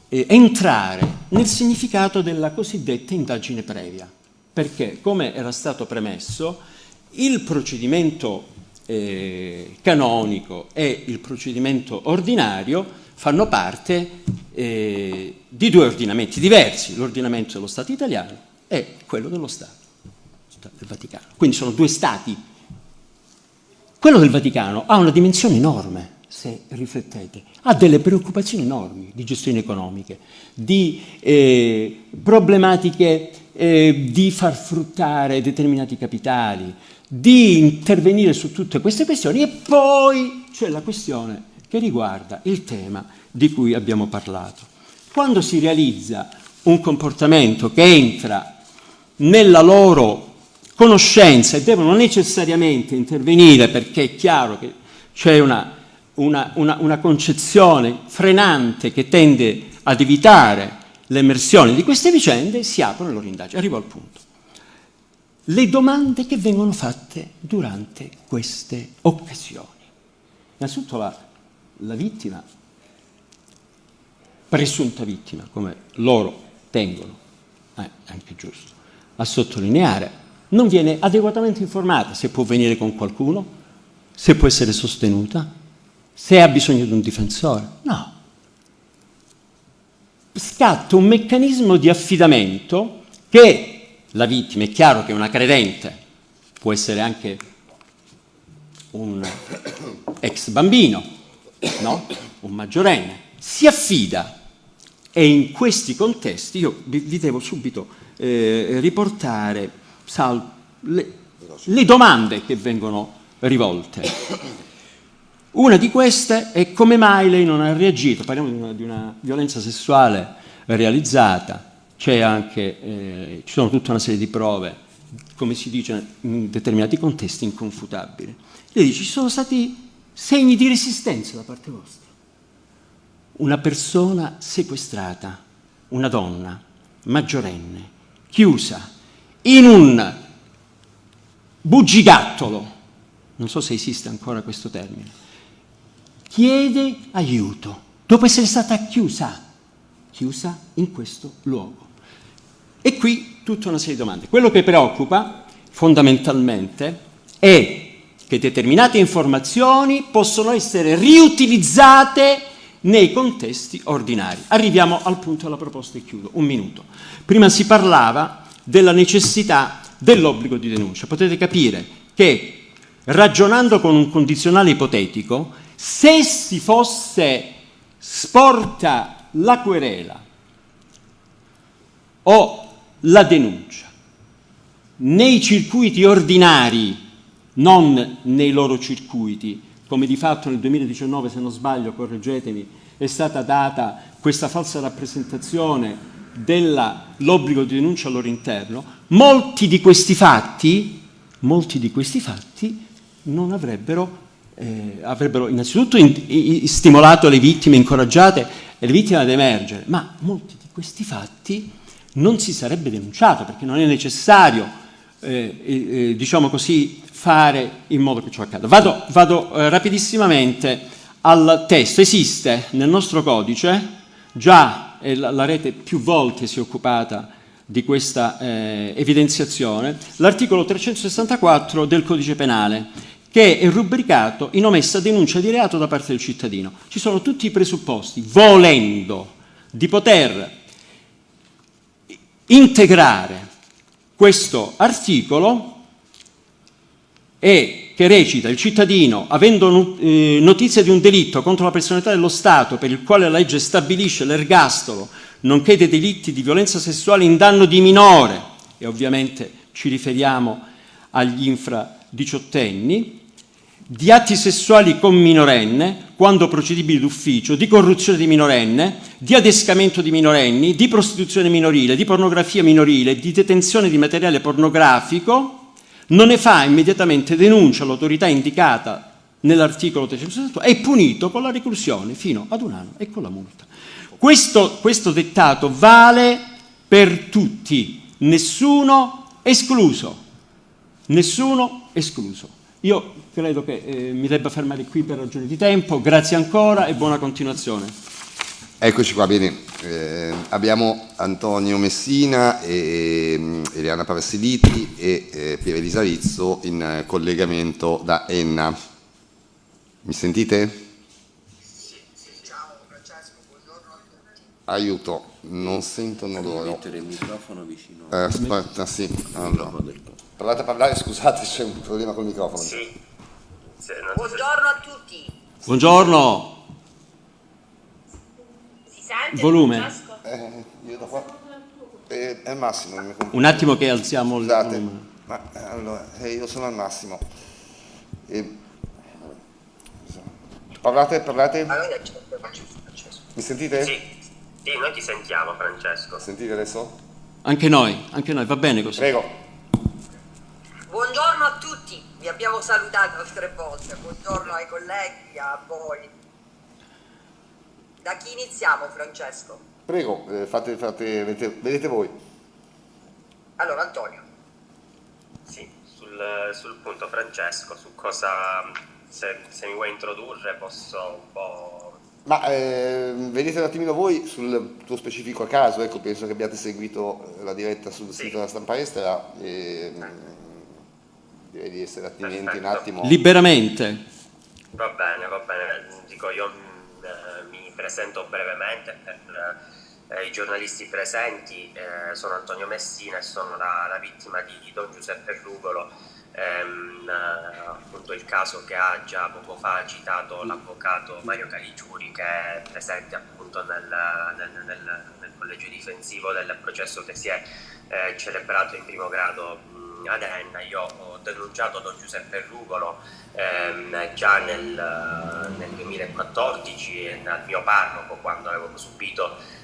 entrare nel significato della cosiddetta indagine previa. Perché, come era stato premesso, il procedimento canonico e il procedimento ordinario fanno parte di 2 ordinamenti diversi, l'ordinamento dello Stato italiano e quello dello Stato del Vaticano. Quindi sono 2 stati. Quello del Vaticano ha una dimensione enorme, se riflettete, ha delle preoccupazioni enormi di gestioni economiche, di problematiche di far fruttare determinati capitali, di intervenire su tutte queste questioni, e poi c'è la questione che riguarda il tema di cui abbiamo parlato. Quando si realizza un comportamento che entra nella loro conoscenza e devono necessariamente intervenire, perché è chiaro che c'è una concezione frenante che tende ad evitare l'emersione di queste vicende, si aprono le loro indagini. Arrivo al punto. Le domande che vengono fatte durante queste occasioni. Innanzitutto la vittima, presunta vittima, come loro tengono, è anche giusto, a sottolineare, non viene adeguatamente informata se può venire con qualcuno, se può essere sostenuta, se ha bisogno di un difensore. No. Scatta un meccanismo di affidamento che la vittima, è chiaro che una credente può essere anche un ex bambino, no? Un maggiorenne, si affida, e in questi contesti io vi devo subito riportare le domande che vengono rivolte. Una di queste è: come mai lei non ha reagito? Parliamo di una violenza sessuale realizzata, c'è anche, ci sono tutta una serie di prove, come si dice in determinati contesti, inconfutabili. Lei dice: ci sono stati segni di resistenza da parte vostra. Una persona sequestrata, una donna maggiorenne, chiusa in un bugigattolo, non so se esiste ancora questo termine, chiede aiuto dopo essere stata chiusa in questo luogo. E qui tutta una serie di domande. Quello che preoccupa fondamentalmente è che determinate informazioni possono essere riutilizzate nei contesti ordinari. Arriviamo al punto della proposta e chiudo, un minuto. Prima si parlava della necessità dell'obbligo di denuncia. Potete capire che, ragionando con un condizionale ipotetico, se si fosse sporta la querela o la denuncia nei circuiti ordinari, non nei loro circuiti, come di fatto nel 2019, se non sbaglio, correggetemi, è stata data questa falsa rappresentazione dell'obbligo di denuncia al loro interno, molti di questi fatti non avrebbero innanzitutto stimolato le vittime, incoraggiate le vittime ad emergere, ma molti di questi fatti non si sarebbe denunciato, perché non è necessario, diciamo così, fare in modo che ciò accada. Vado rapidissimamente al testo. Esiste nel nostro codice, già la rete più volte si è occupata di questa evidenziazione, l'articolo 364 del Codice Penale, che è rubricato in omessa denuncia di reato da parte del cittadino. Ci sono tutti i presupposti, volendo, di poter integrare questo articolo, e che recita: il cittadino, avendo notizia di un delitto contro la personalità dello Stato per il quale la legge stabilisce l'ergastolo, nonché dei delitti di violenza sessuale in danno di minore, e ovviamente ci riferiamo agli infradiciottenni, di atti sessuali con minorenne, quando procedibili d'ufficio, di corruzione di minorenne, di adescamento di minorenni, di prostituzione minorile, di pornografia minorile, di detenzione di materiale pornografico, non ne fa immediatamente denuncia all'autorità indicata nell'articolo 368, è punito con la reclusione fino ad 1 anno e con la multa. Questo dettato vale per tutti, nessuno escluso. Io credo che mi debba fermare qui per ragioni di tempo. Grazie ancora e buona continuazione. Eccoci qua, bene. Abbiamo Antonio Messina, Eliana Parasiliti e Pier Elisa Rizzo in collegamento da Enna. Mi sentite? Sì. Ciao Francesco, buongiorno a tutti. Aiuto, non sentono loro. Mettere il microfono vicino. Aspetta, sì. Allora. Parlare, scusate, c'è un problema col microfono. Sì. Buongiorno a tutti. Buongiorno. Si sente? Volume. Francesco? Io da qua. È il massimo. Un attimo che alziamo il Scusate, volume. ma allora, io sono al massimo. Parlate? Mi sentite? Sì, noi ti sentiamo, Francesco. Sentite adesso? Anche noi, va bene così. Prego. Buongiorno a tutti, vi abbiamo salutato altre volte, buongiorno ai colleghi, a voi. Da chi iniziamo, Francesco? Prego, vedete voi. Allora, Antonio. Sì, sul punto, Francesco, su cosa, se mi vuoi introdurre, posso un po' Ma vedete un attimino voi sul tuo specifico caso, ecco, penso che abbiate seguito la diretta sul sito della Stampa Estera, direi di essere attinenti un attimo. Liberamente. Va bene, dico io mi presento brevemente per i giornalisti presenti, sono Antonio Messina e sono la vittima di Don Giuseppe Rugolo. Appunto il caso che ha già poco fa citato l'avvocato Mario Caligiuri, che è presente appunto nel collegio difensivo del processo che si è celebrato in primo grado ad Enna. Io ho denunciato Don Giuseppe Rugolo già nel 2014 al mio parroco, quando avevo subito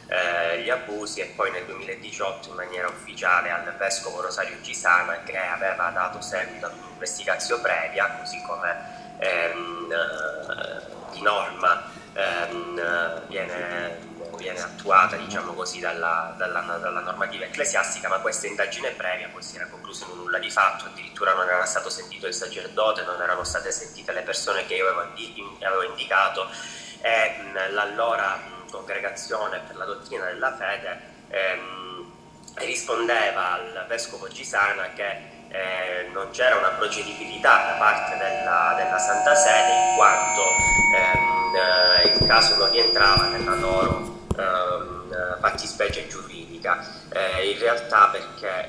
gli abusi, e poi nel 2018 in maniera ufficiale al vescovo Rosario Gisana, che aveva dato seguito ad un'investigazione previa, così come di norma viene attuata, diciamo così, dalla normativa ecclesiastica, ma questa indagine previa poi si era conclusa in un nulla di fatto. Addirittura non era stato sentito il sacerdote, non erano state sentite le persone che io avevo indicato, e l'allora Congregazione per la Dottrina della Fede rispondeva al vescovo Gisana che non c'era una procedibilità da parte della Santa Sede, in quanto il caso non rientrava nella loro fattispecie giuridica, in realtà perché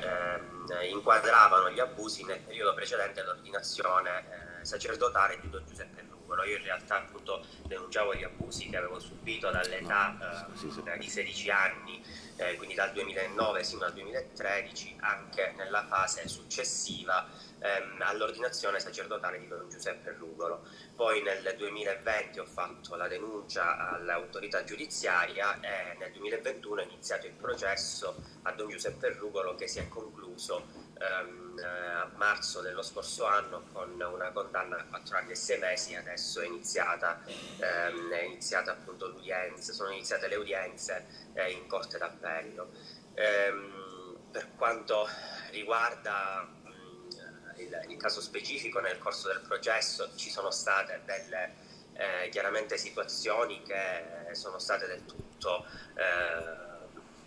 inquadravano gli abusi nel periodo precedente all'ordinazione sacerdotale di Don Giuseppe Rugolo. Io in realtà appunto denunciavo gli abusi che avevo subito dall'età di 16 anni, quindi dal 2009 sino al 2013, anche nella fase successiva all'ordinazione sacerdotale di Don Giuseppe Rugolo. Poi nel 2020 ho fatto la denuncia all'autorità giudiziaria e nel 2021 è iniziato il processo a Don Giuseppe Rugolo, che si è concluso a marzo dello scorso anno con una condanna a 4 anni e 6 mesi. Adesso è iniziata appunto l'udienza, sono iniziate le udienze in Corte d'Appello. Per quanto riguarda il caso specifico, nel corso del processo ci sono state delle chiaramente situazioni che sono state del tutto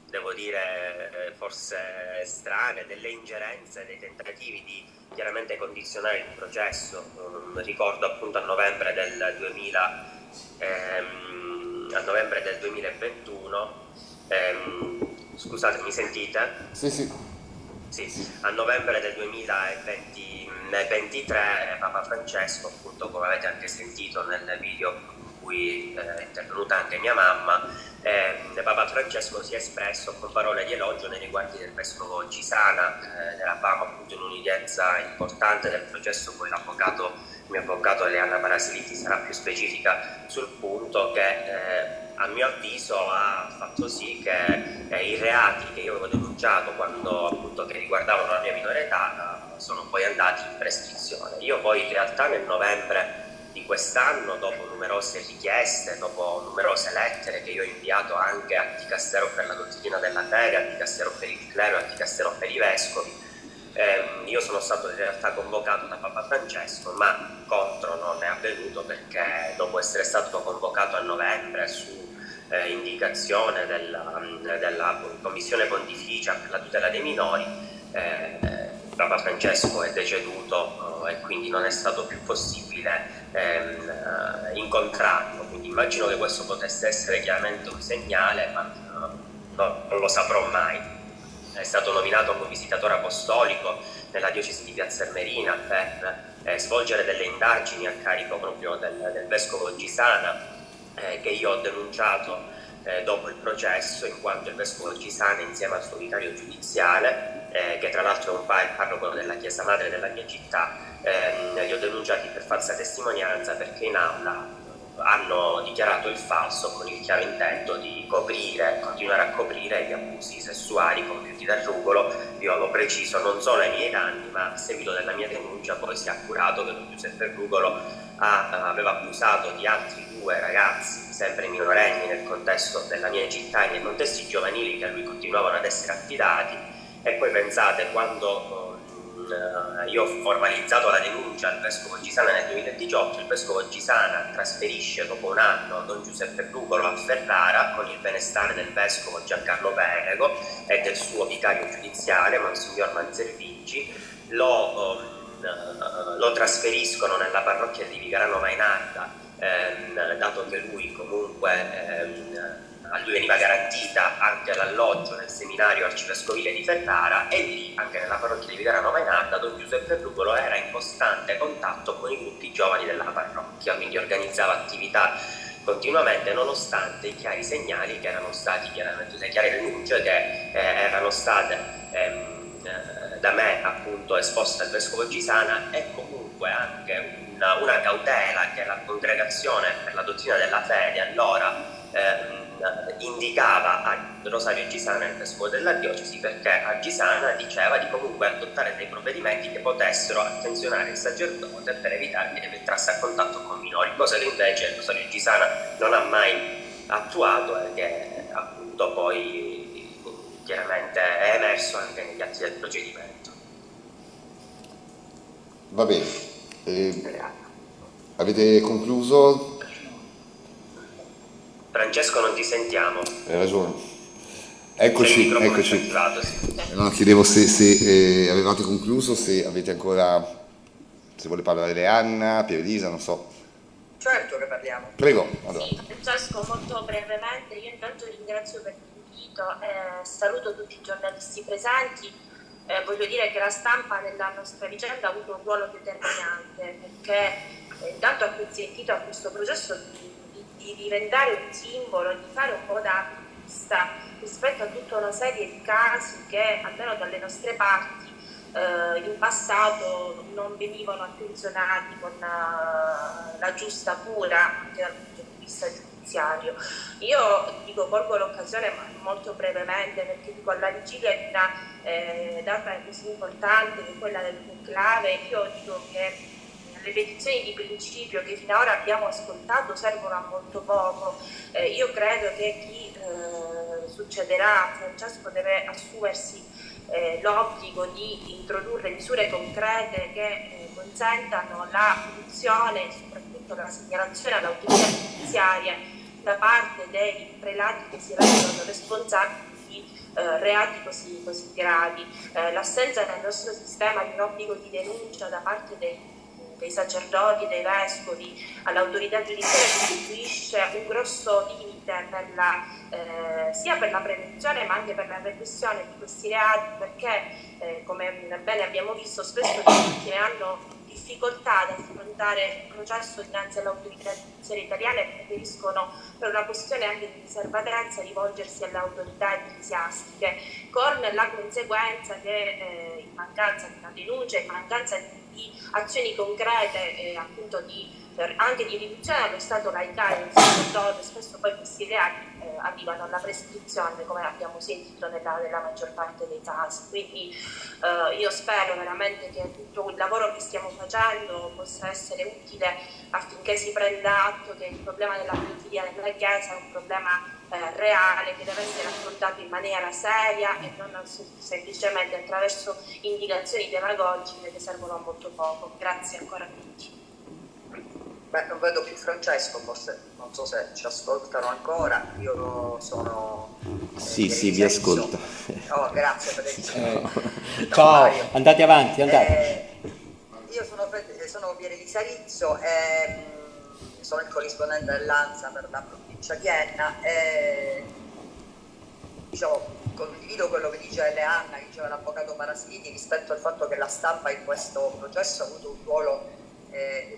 devo dire forse strane, delle ingerenze, dei tentativi di chiaramente condizionare il processo. Ricordo appunto a novembre del 2021, scusate, mi sentite? Sì. A novembre del 2023 Papa Francesco, appunto come avete anche sentito nel video in cui è intervenuta anche mia mamma, Papa Francesco si è espresso con parole di elogio nei riguardi del vescovo Gisana. Eravamo appunto in un'udienza importante del processo, poi il mio avvocato Leanna Parasiliti sarà più specifica sul punto, che a mio avviso ha fatto sì che i reati che io avevo denunciato quando appunto che riguardavano la mia minore età sono poi andati in prescrizione. Io poi in realtà nel novembre di quest'anno, dopo numerose richieste, dopo numerose lettere che io ho inviato anche a Dicastero per la Dottrina della Fede, a Dicastero per il Clero, a Dicastero per i Vescovi, io sono stato in realtà convocato da Papa Francesco, ma contro non è avvenuto, perché dopo essere stato convocato a novembre su indicazione della Commissione Pontificia per la tutela dei minori, Papa Francesco è deceduto e quindi non è stato più possibile incontrarlo. Quindi immagino che questo potesse essere chiaramente un segnale, ma non lo saprò mai. È stato nominato come visitatore apostolico nella diocesi di Piazza Armerina per svolgere delle indagini a carico proprio del vescovo Gisana, che io ho denunciato dopo il processo, in quanto il vescovo Gisana, insieme al suo vicario giudiziale, che tra l'altro è il parroco della Chiesa Madre della mia città, li ho denunciati per falsa testimonianza, perché in aula hanno dichiarato il falso con il chiaro intento di continuare a coprire gli abusi sessuali compiuti da Rugolo. Io lo preciso, non solo ai miei danni, ma a seguito della mia denuncia poi si è appurato che Don Giuseppe Rugolo aveva abusato di altri 2 ragazzi, sempre minorenni, nel contesto della mia città e nei contesti giovanili che a lui continuavano ad essere affidati. E poi pensate, quando io ho formalizzato la denuncia al Vescovo Gisana nel 2018, il Vescovo Gisana trasferisce dopo un anno Don Giuseppe Brugolo a Ferrara con il benestare del Vescovo Giancarlo Perego e del suo vicario giudiziale, Monsignor Manservici, lo trasferiscono nella parrocchia di Vigarano Mainarda, dato che lui comunque a lui veniva garantita anche l'alloggio nel seminario arcivescovile di Ferrara, e lì, anche nella parrocchia di Vigarano Mainarda, Don Giuseppe Brugolo era in costante contatto con i gruppi giovani della parrocchia, quindi organizzava attività continuamente, nonostante i chiari segnali che erano stati, chiaramente le chiare denunce che erano state da me appunto esposte al Vescovo Gisana, e comunque anche una cautela che la Congregazione per la Dottrina della Fede allora indicava a Rosario Gisana, il Vescovo della Diocesi, perché a Gisana diceva di comunque adottare dei provvedimenti che potessero attenzionare il sacerdote per evitare che entrasse a contatto con minori, cosa che invece Rosario Gisana non ha mai attuato e che appunto poi chiaramente è emerso anche negli atti del procedimento. Va bene, avete concluso? Francesco, non ti sentiamo. Hai ragione. Eccoci. No, chiedevo se avevate concluso, se avete ancora, se vuole parlare Leanna, Pierelisa, non so. Certo che parliamo. Prego. Allora. Sì, Francesco, molto brevemente, io intanto ringrazio per l'invito, saluto tutti i giornalisti presenti. Voglio dire che la stampa nella nostra vicenda ha avuto un ruolo determinante, perché intanto ha consentito a questo processo di diventare un simbolo, di fare un po' da pista rispetto a tutta una serie di casi che, almeno dalle nostre parti, in passato non venivano attenzionati con la giusta cura anche dal punto di vista giudiziario. Io colgo l'occasione molto brevemente, perché alla vigilia di una data così importante come quella del conclave, io dico che le petizioni di principio che fino ad ora abbiamo ascoltato servono a molto poco. Io credo che chi succederà a Francesco deve assumersi l'obbligo di introdurre misure concrete che consentano la punizione e soprattutto la segnalazione all'autorità giudiziaria da parte dei prelati che si rendono responsabili di reati così gravi. L'assenza nel nostro sistema di un obbligo di denuncia da parte dei sacerdoti, dei vescovi all'autorità giudiziaria costituisce un grosso limite sia per la prevenzione ma anche per la repressione di questi reati, perché come bene abbiamo visto spesso le vittime hanno difficoltà ad affrontare il processo dinanzi all'autorità giudiziaria italiana e preferiscono, per una questione anche di riservatezza, rivolgersi alle autorità ecclesiastiche, con la conseguenza che in mancanza di una denuncia, in mancanza di azioni concrete appunto anche di riduzione allo stato laicale del sacerdote, spesso poi questi reati arrivano alla prescrizione, come abbiamo sentito nella maggior parte dei casi. Quindi io spero veramente che tutto il lavoro che stiamo facendo possa essere utile affinché si prenda atto che il problema della pedofilia nella Chiesa è un problema reale, che deve essere affrontato in maniera seria e non semplicemente attraverso indicazioni demagogiche che servono a molto poco. Grazie ancora a tutti. Non vedo più Francesco, forse non so se ci ascoltano ancora. Io sono sì, vi ascolto. Oh, grazie per Ciao, andate avanti, io sono Pierelisa Rizzo, sono il corrispondente dell'ANSA per la provincia di Enna e condivido quello che dice Leanna, che diceva l'avvocato Maraschini, rispetto al fatto che la stampa in questo processo ha avuto un ruolo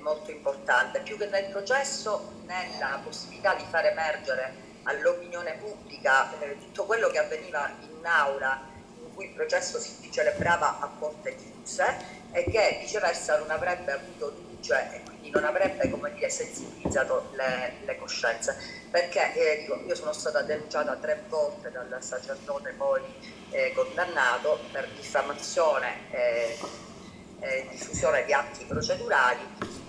molto importante, più che nel processo, nella possibilità di far emergere all'opinione pubblica tutto quello che avveniva in aula, in cui il processo si celebrava a porte chiuse e che viceversa non avrebbe avuto luce e quindi non avrebbe, sensibilizzato le coscienze, perché io sono stata denunciata 3 volte dal sacerdote poi condannato per diffamazione diffusione di atti procedurali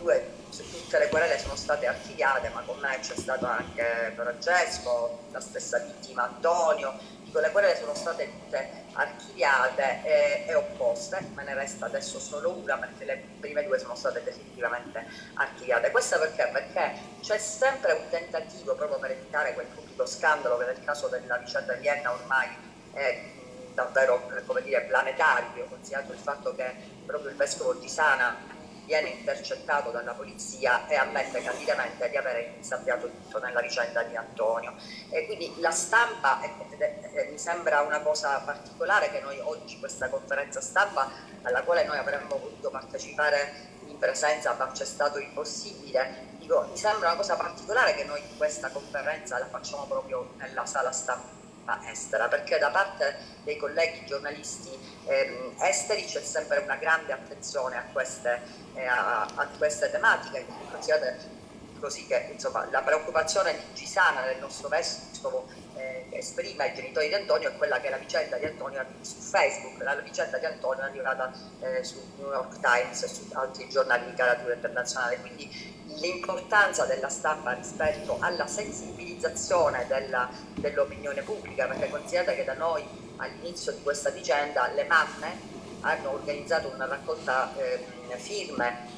tutte le querele sono state archiviate, ma con me c'è stato anche Francesco, la stessa vittima Antonio. Dico, le querele sono state tutte archiviate e opposte, me ne resta adesso solo una perché le prime due sono state definitivamente archiviate. Questo perché? Perché c'è sempre un tentativo, proprio per evitare quel pubblico scandalo che nel caso della vicenda di Enna ormai è davvero, come dire, planetario, considerato il fatto che proprio il vescovo Gisana viene intercettato dalla polizia e ammette candidamente di avere insabbiato tutto nella vicenda di Antonio. E quindi la stampa, mi sembra una cosa particolare che noi oggi, questa conferenza stampa alla quale noi avremmo potuto partecipare in presenza, ma c'è stato impossibile, dico, mi sembra una cosa particolare che noi questa conferenza la facciamo proprio nella sala stampa estera, perché da parte dei colleghi giornalisti esteri c'è sempre una grande attenzione a queste tematiche, considerate così che insomma la preoccupazione di Gisana, del nostro vescovo, che esprime ai genitori di Antonio, è quella che la vicenda di Antonio arrivi su Facebook. La vicenda di Antonio è arrivata su New York Times e su altri giornali di caratura internazionale, quindi l'importanza della stampa rispetto alla sensibilizzazione dell'opinione pubblica, perché considerate che da noi all'inizio di questa vicenda le mamme hanno organizzato una raccolta firme,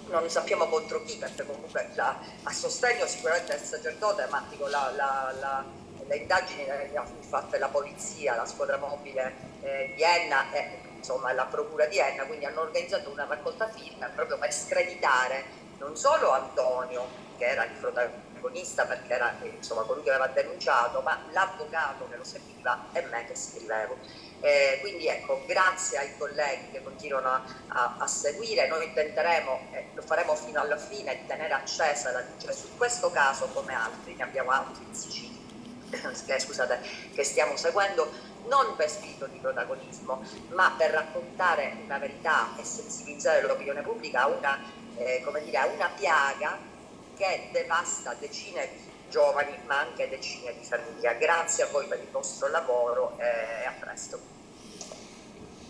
non sappiamo contro chi, perché comunque a sostegno sicuramente del sacerdote, ma dico, le indagini le ha fatte la polizia, la squadra mobile di Enna e insomma la procura di Enna, quindi hanno organizzato una raccolta firme proprio per screditare non solo Antonio, che era il protagonista perché era insomma colui che aveva denunciato, ma l'avvocato che lo seguiva e me che scrivevo. Quindi ecco, grazie ai colleghi che continuano a seguire, noi tenteremo, lo faremo fino alla fine, di tenere accesa la luce su questo caso come altri, ne abbiamo altri in Sicilia, scusate, che stiamo seguendo, non per spirito di protagonismo, ma per raccontare una verità e sensibilizzare l'opinione pubblica a una piaga che devasta decine di giovani, ma anche decine di famiglie. Grazie a voi per il vostro lavoro e a presto.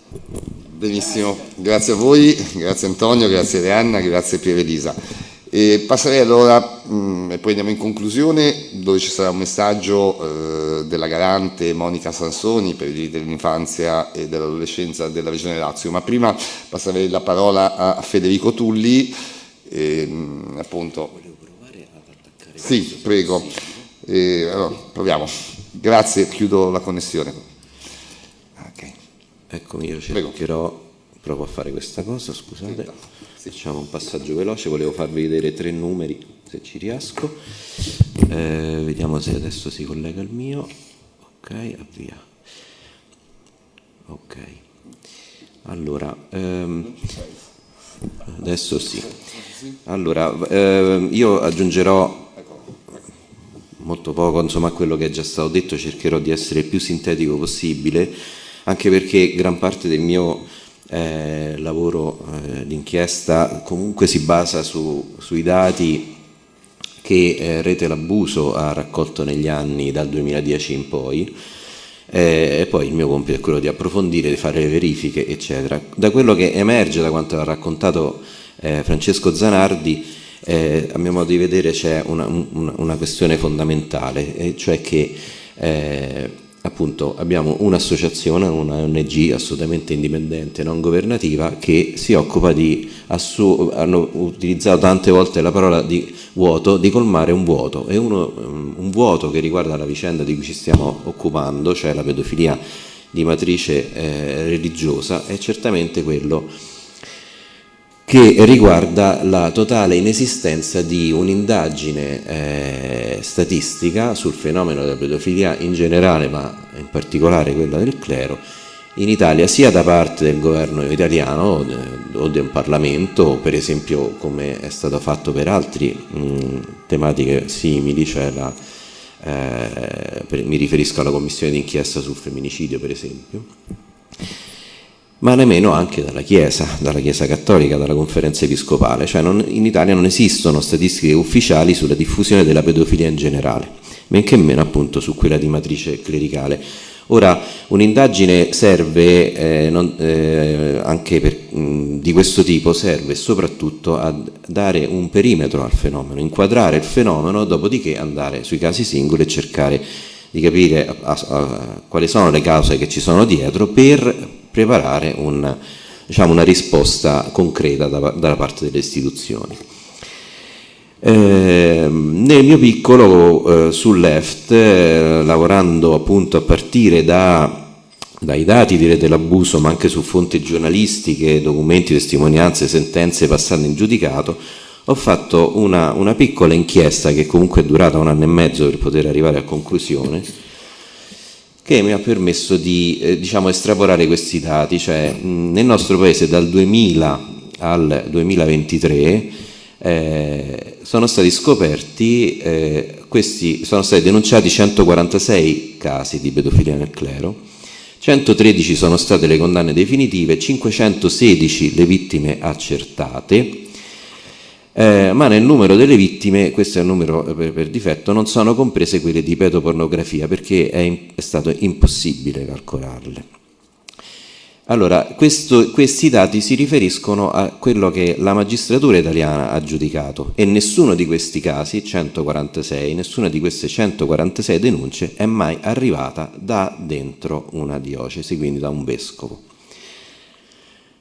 Benissimo, grazie a voi, grazie Antonio, grazie Leanna, grazie Pier Elisa. E passerei allora, e poi andiamo in conclusione, dove ci sarà un messaggio della garante Monica Sansoni per i diritti dell'infanzia e dell'adolescenza della Regione Lazio, ma prima passerei la parola a Federico Tulli, appunto. Volevo provare ad attaccare. Sì, prego. Allora, proviamo. Grazie, chiudo la connessione. Okay. Eccomi, io cercherò, provo a fare questa cosa, scusate. Facciamo un passaggio veloce, volevo farvi vedere 3 numeri, se ci riesco. Vediamo se adesso si collega il mio. Ok, avvia. Ok. Allora, adesso sì. Allora, io aggiungerò molto poco, insomma, a quello che è già stato detto, cercherò di essere il più sintetico possibile, anche perché gran parte del mio lavoro d'inchiesta comunque si basa sui dati che Rete l'Abuso ha raccolto negli anni dal 2010 in poi, e poi il mio compito è quello di approfondire, di fare le verifiche, eccetera. Da quello che emerge, da quanto ha raccontato Francesco Zanardi, a mio modo di vedere c'è una questione fondamentale, cioè che appunto abbiamo un'associazione, una ONG assolutamente indipendente, non governativa, che si occupa hanno utilizzato tante volte la parola di vuoto, di colmare un vuoto, e un vuoto che riguarda la vicenda di cui ci stiamo occupando, cioè la pedofilia di matrice religiosa, è certamente quello che riguarda la totale inesistenza di un'indagine statistica sul fenomeno della pedofilia in generale, ma in particolare quella del clero, in Italia, sia da parte del governo italiano o del Parlamento, per esempio come è stato fatto per altre tematiche simili, cioè mi riferisco alla commissione d'inchiesta sul femminicidio, per esempio, ma nemmeno anche dalla Chiesa Cattolica, dalla Conferenza Episcopale. Cioè in Italia non esistono statistiche ufficiali sulla diffusione della pedofilia in generale, men che meno appunto su quella di matrice clericale. Ora, un'indagine serve anche di questo tipo, serve soprattutto a dare un perimetro al fenomeno, inquadrare il fenomeno, dopodiché andare sui casi singoli e cercare di capire quali sono le cause che ci sono dietro per preparare una risposta concreta dalla parte delle istituzioni. Nel mio piccolo sul Left, lavorando appunto a partire dai dati di Rete l'Abuso, ma anche su fonti giornalistiche, documenti, testimonianze, sentenze passate in giudicato, ho fatto una piccola inchiesta che comunque è durata 1 anno e mezzo per poter arrivare a conclusione, che mi ha permesso di estrapolare questi dati. Cioè, nel nostro paese dal 2000 al 2023 sono stati scoperti, sono stati denunciati 146 casi di pedofilia nel clero, 113 sono state le condanne definitive, 516 le vittime accertate, ma nel numero delle vittime, questo è il numero per difetto, non sono comprese quelle di pedopornografia perché è stato impossibile calcolarle. Allora, questi dati si riferiscono a quello che la magistratura italiana ha giudicato e nessuno di questi casi, 146, nessuna di queste 146 denunce è mai arrivata da dentro una diocesi, quindi da un vescovo.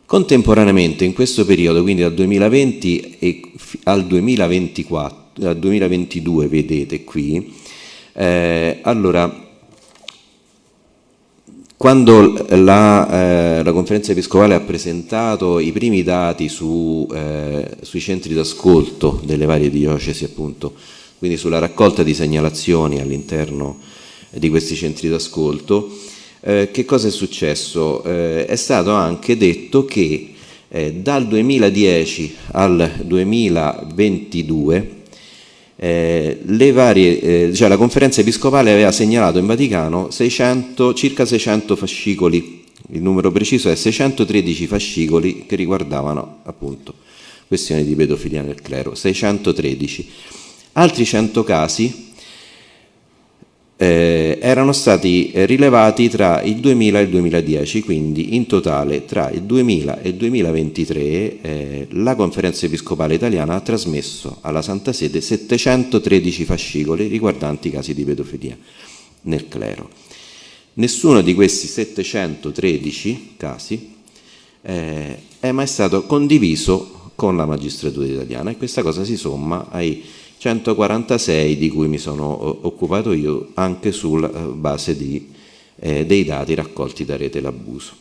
Contemporaneamente in questo periodo, quindi dal 2020 al 2022, vedete qui, quando la conferenza episcopale ha presentato i primi dati sui centri d'ascolto delle varie diocesi, appunto, quindi sulla raccolta di segnalazioni all'interno di questi centri d'ascolto, che cosa è successo? È stato anche detto che dal 2010 al 2022 la conferenza episcopale aveva segnalato in Vaticano circa 600 fascicoli, il numero preciso è 613 fascicoli che riguardavano appunto questioni di pedofilia nel clero, 613. Altri 100 casi erano stati rilevati tra il 2000 e il 2010, quindi in totale tra il 2000 e il 2023 la Conferenza Episcopale Italiana ha trasmesso alla Santa Sede 713 fascicoli riguardanti casi di pedofilia nel clero. Nessuno di questi 713 casi è mai stato condiviso con la magistratura italiana e questa cosa si somma ai 146 di cui mi sono occupato io anche sulla base dei dati raccolti da Rete l'Abuso.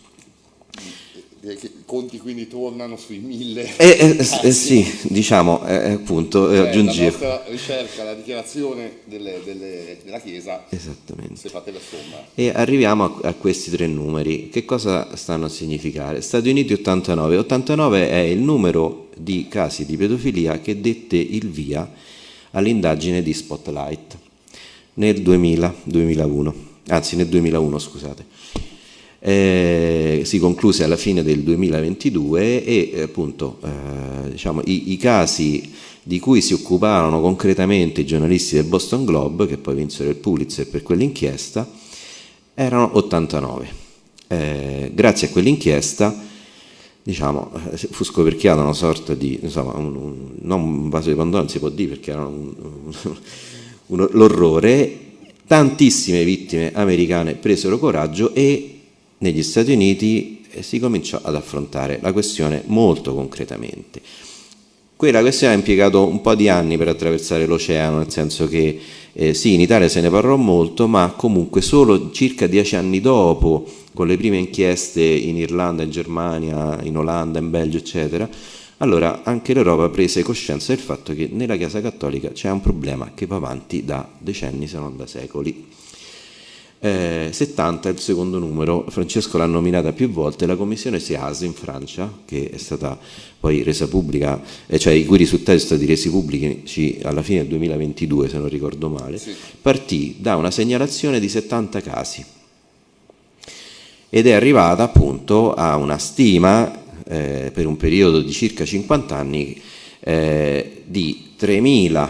I conti quindi tornano sui 1000. Sì, diciamo, appunto, aggiungevo. La nostra ricerca, la dichiarazione della Chiesa, esattamente, se fate la somma. E arriviamo a questi 3 numeri. Che cosa stanno a significare? Stati Uniti 89. 89 è il numero di casi di pedofilia che dette il via all'indagine di Spotlight nel 2001, scusate. Si concluse alla fine del 2022 e appunto i casi di cui si occuparono concretamente i giornalisti del Boston Globe, che poi vinsero il Pulitzer per quell'inchiesta, erano 89. Grazie a quell'inchiesta fu scoperchiata una sorta di, non un vaso di Pandora, non si può dire perché era l'orrore. Tantissime vittime americane presero coraggio e negli Stati Uniti si cominciò ad affrontare la questione molto concretamente. Quella questione ha impiegato un po' di anni per attraversare l'oceano, nel senso che sì, in Italia se ne parlò molto, ma comunque solo circa 10 anni dopo, con le prime inchieste in Irlanda, in Germania, in Olanda, in Belgio, eccetera, allora anche l'Europa prese coscienza del fatto che nella Chiesa Cattolica c'è un problema che va avanti da decenni, se non da secoli. 70 è il secondo numero, Francesco l'ha nominata più volte, la commissione SIAS in Francia, che è stata poi resa pubblica, cioè i cui risultati sono stati resi pubblici alla fine del 2022, se non ricordo male, sì, partì da una segnalazione di 70 casi ed è arrivata appunto a una stima per un periodo di circa 50 anni di 3.000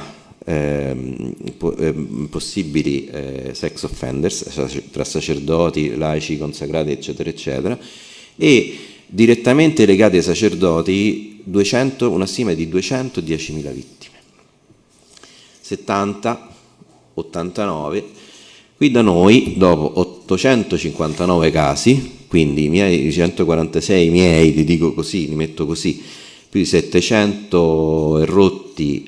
possibili sex offenders tra sacerdoti, laici, consacrati, eccetera, eccetera, e direttamente legati ai sacerdoti una stima di 210.000 vittime. 70, 89, qui da noi, dopo 859 casi, quindi i miei 146 miei, li dico così, li metto così, più di 700 errotti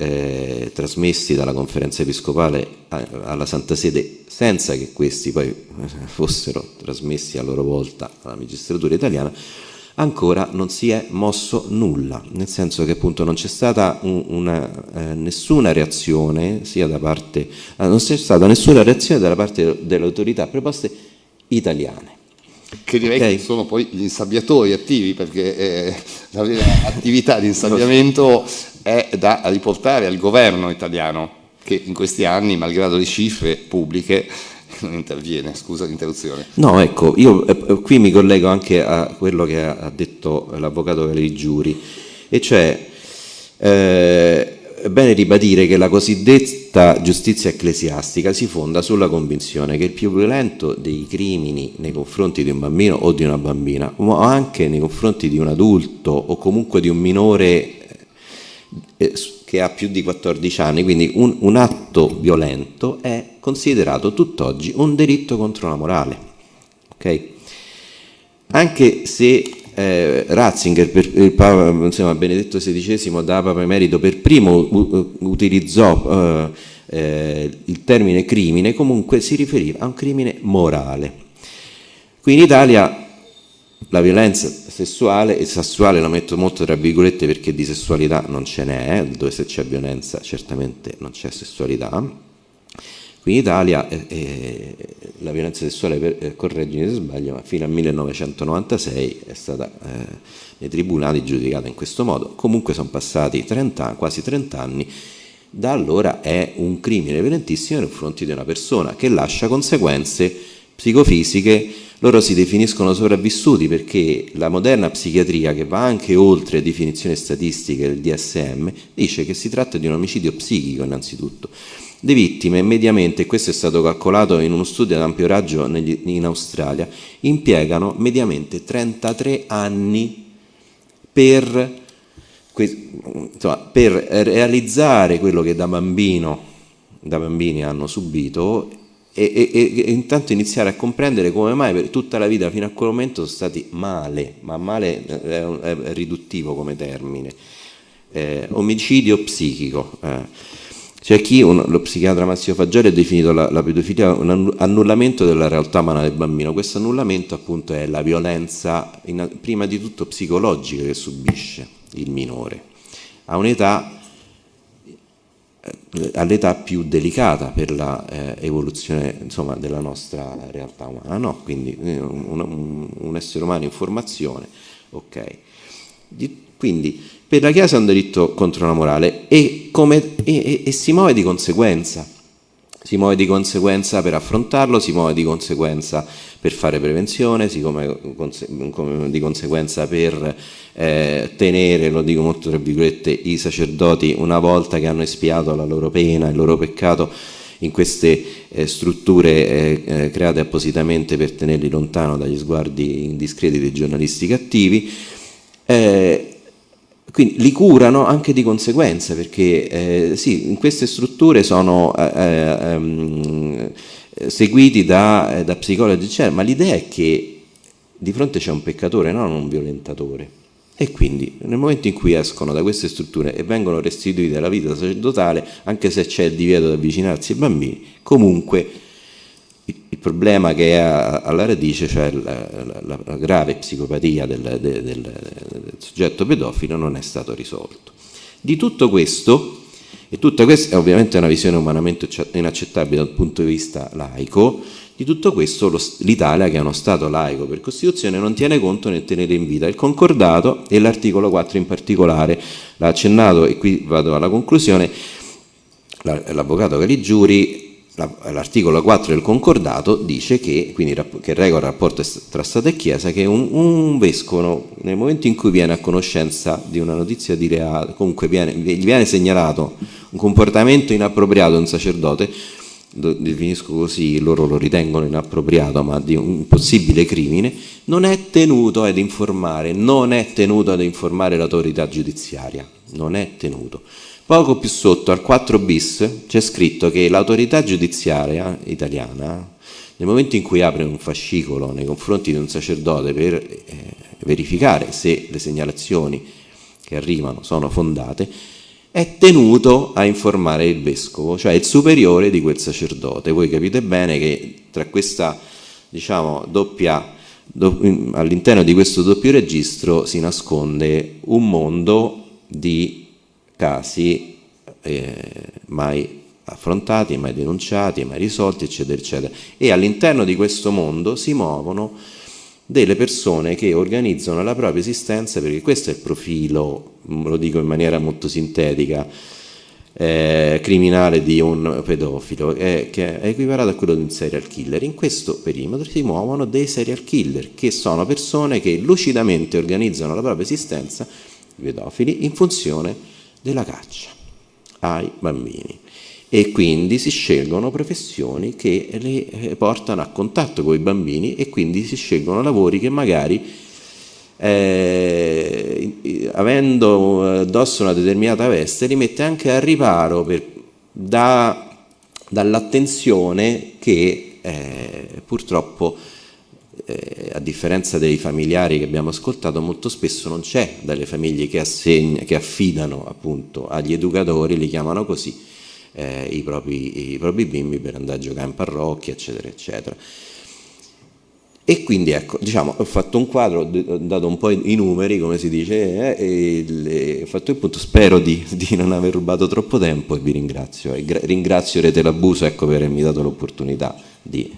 trasmessi dalla Conferenza Episcopale alla Santa Sede, senza che questi poi fossero trasmessi a loro volta alla magistratura italiana, ancora non si è mosso nulla, nel senso che appunto non c'è stata nessuna reazione sia da parte, non c'è stata nessuna reazione dalla parte delle autorità preposte italiane. Che direi che sono poi gli insabbiatori attivi, perché la vera attività di insabbiamento è da riportare al governo italiano, che in questi anni, malgrado le cifre pubbliche, non interviene. Scusa l'interruzione. No, ecco, io qui mi collego anche a quello che ha detto l'avvocato Caligiuri, e cioè è bene ribadire che la cosiddetta giustizia ecclesiastica si fonda sulla convinzione che il più violento dei crimini nei confronti di un bambino o di una bambina, ma anche nei confronti di un adulto o comunque di un minore che ha più di 14 anni, quindi un atto violento è considerato tutt'oggi un delitto contro la morale. Okay? Anche se Ratzinger, il Papa, insomma, Benedetto XVI, da Papa Emerito, per primo utilizzò il termine crimine, comunque si riferiva a un crimine morale. Qui in Italia la violenza sessuale, e sessuale lo metto molto tra virgolette perché di sessualità non ce n'è, dove se c'è violenza certamente non c'è sessualità. Qui in Italia la violenza sessuale, correggimi se sbaglio, ma fino al 1996 è stata nei tribunali giudicata in questo modo. Comunque sono passati quasi 30 anni, da allora è un crimine violentissimo nei confronti di una persona che lascia conseguenze psicofisiche. Loro si definiscono sopravvissuti perché la moderna psichiatria, che va anche oltre le definizioni statistiche del DSM, dice che si tratta di un omicidio psichico innanzitutto. Le vittime mediamente, e questo è stato calcolato in uno studio ad ampio raggio in Australia, impiegano mediamente 33 anni per realizzare quello che da bambini hanno subito e intanto iniziare a comprendere come mai per tutta la vita fino a quel momento sono stati male, ma male è riduttivo come termine, omicidio psichico. C'è chi, lo psichiatra Massimo Fagioli, ha definito la pedofilia un annullamento della realtà umana del bambino. Questo annullamento appunto è la violenza prima di tutto psicologica che subisce il minore a all'età più delicata per l'evoluzione insomma della nostra realtà umana, no? Quindi un essere umano in formazione, ok. Quindi per la Chiesa è un delitto contro la morale e si muove di conseguenza. Si muove di conseguenza per affrontarlo, si muove di conseguenza per fare prevenzione, si muove di conseguenza per tenere, lo dico molto tra virgolette, i sacerdoti, una volta che hanno espiato la loro pena, il loro peccato, in queste strutture create appositamente per tenerli lontano dagli sguardi indiscreti dei giornalisti cattivi. Quindi li curano anche di conseguenza, perché sì, in queste strutture sono seguiti da psicologi, eccetera, ma l'idea è che di fronte c'è un peccatore, non un violentatore. E quindi nel momento in cui escono da queste strutture e vengono restituite alla vita sacerdotale, anche se c'è il divieto di avvicinarsi ai bambini, comunque il problema che è alla radice, cioè la grave psicopatia del soggetto pedofilo, non è stato risolto. Di tutto questo, e tutta questa è ovviamente una visione umanamente inaccettabile dal punto di vista laico, di tutto questo l'Italia, che è uno Stato laico per Costituzione, non tiene conto nel tenere in vita il concordato, e l'articolo 4 in particolare l'ha accennato, e qui vado alla conclusione. L'avvocato Caligiuri, l'articolo 4 del concordato dice che, quindi, che regola il rapporto tra Stato e Chiesa, che un vescovo, nel momento in cui viene a conoscenza di una notizia di reato, comunque gli viene segnalato un comportamento inappropriato di un sacerdote, definisco così, loro lo ritengono inappropriato, ma di un possibile crimine, non è tenuto ad informare l'autorità giudiziaria, non è tenuto. Poco più sotto, al 4 bis, c'è scritto che l'autorità giudiziaria italiana, nel momento in cui apre un fascicolo nei confronti di un sacerdote per verificare se le segnalazioni che arrivano sono fondate, è tenuto a informare il vescovo, cioè il superiore di quel sacerdote. Voi capite bene che tra questa, diciamo, all'interno di questo doppio registro si nasconde un mondo di casi mai affrontati, mai denunciati, mai risolti, eccetera, eccetera. E all'interno di questo mondo si muovono delle persone che organizzano la propria esistenza, perché questo è il profilo, lo dico in maniera molto sintetica, criminale di un pedofilo, che è equiparato a quello di un serial killer. In questo perimetro si muovono dei serial killer, che sono persone che lucidamente organizzano la propria esistenza, i pedofili, in funzione della caccia ai bambini. E quindi si scelgono professioni che le portano a contatto con i bambini, e quindi si scelgono lavori che magari, avendo addosso una determinata veste, li mette anche a riparo dall'attenzione che purtroppo, a differenza dei familiari che abbiamo ascoltato, molto spesso non c'è dalle famiglie che affidano appunto agli educatori, li chiamano così, i propri bimbi per andare a giocare in parrocchia, eccetera, eccetera. E quindi ecco, diciamo, ho fatto un quadro, ho dato un po' i numeri, come si dice, e ho fatto il punto. Spero di non aver rubato troppo tempo, e vi ringrazio. E ringrazio Rete L'Abuso, ecco, per avermi dato l'opportunità di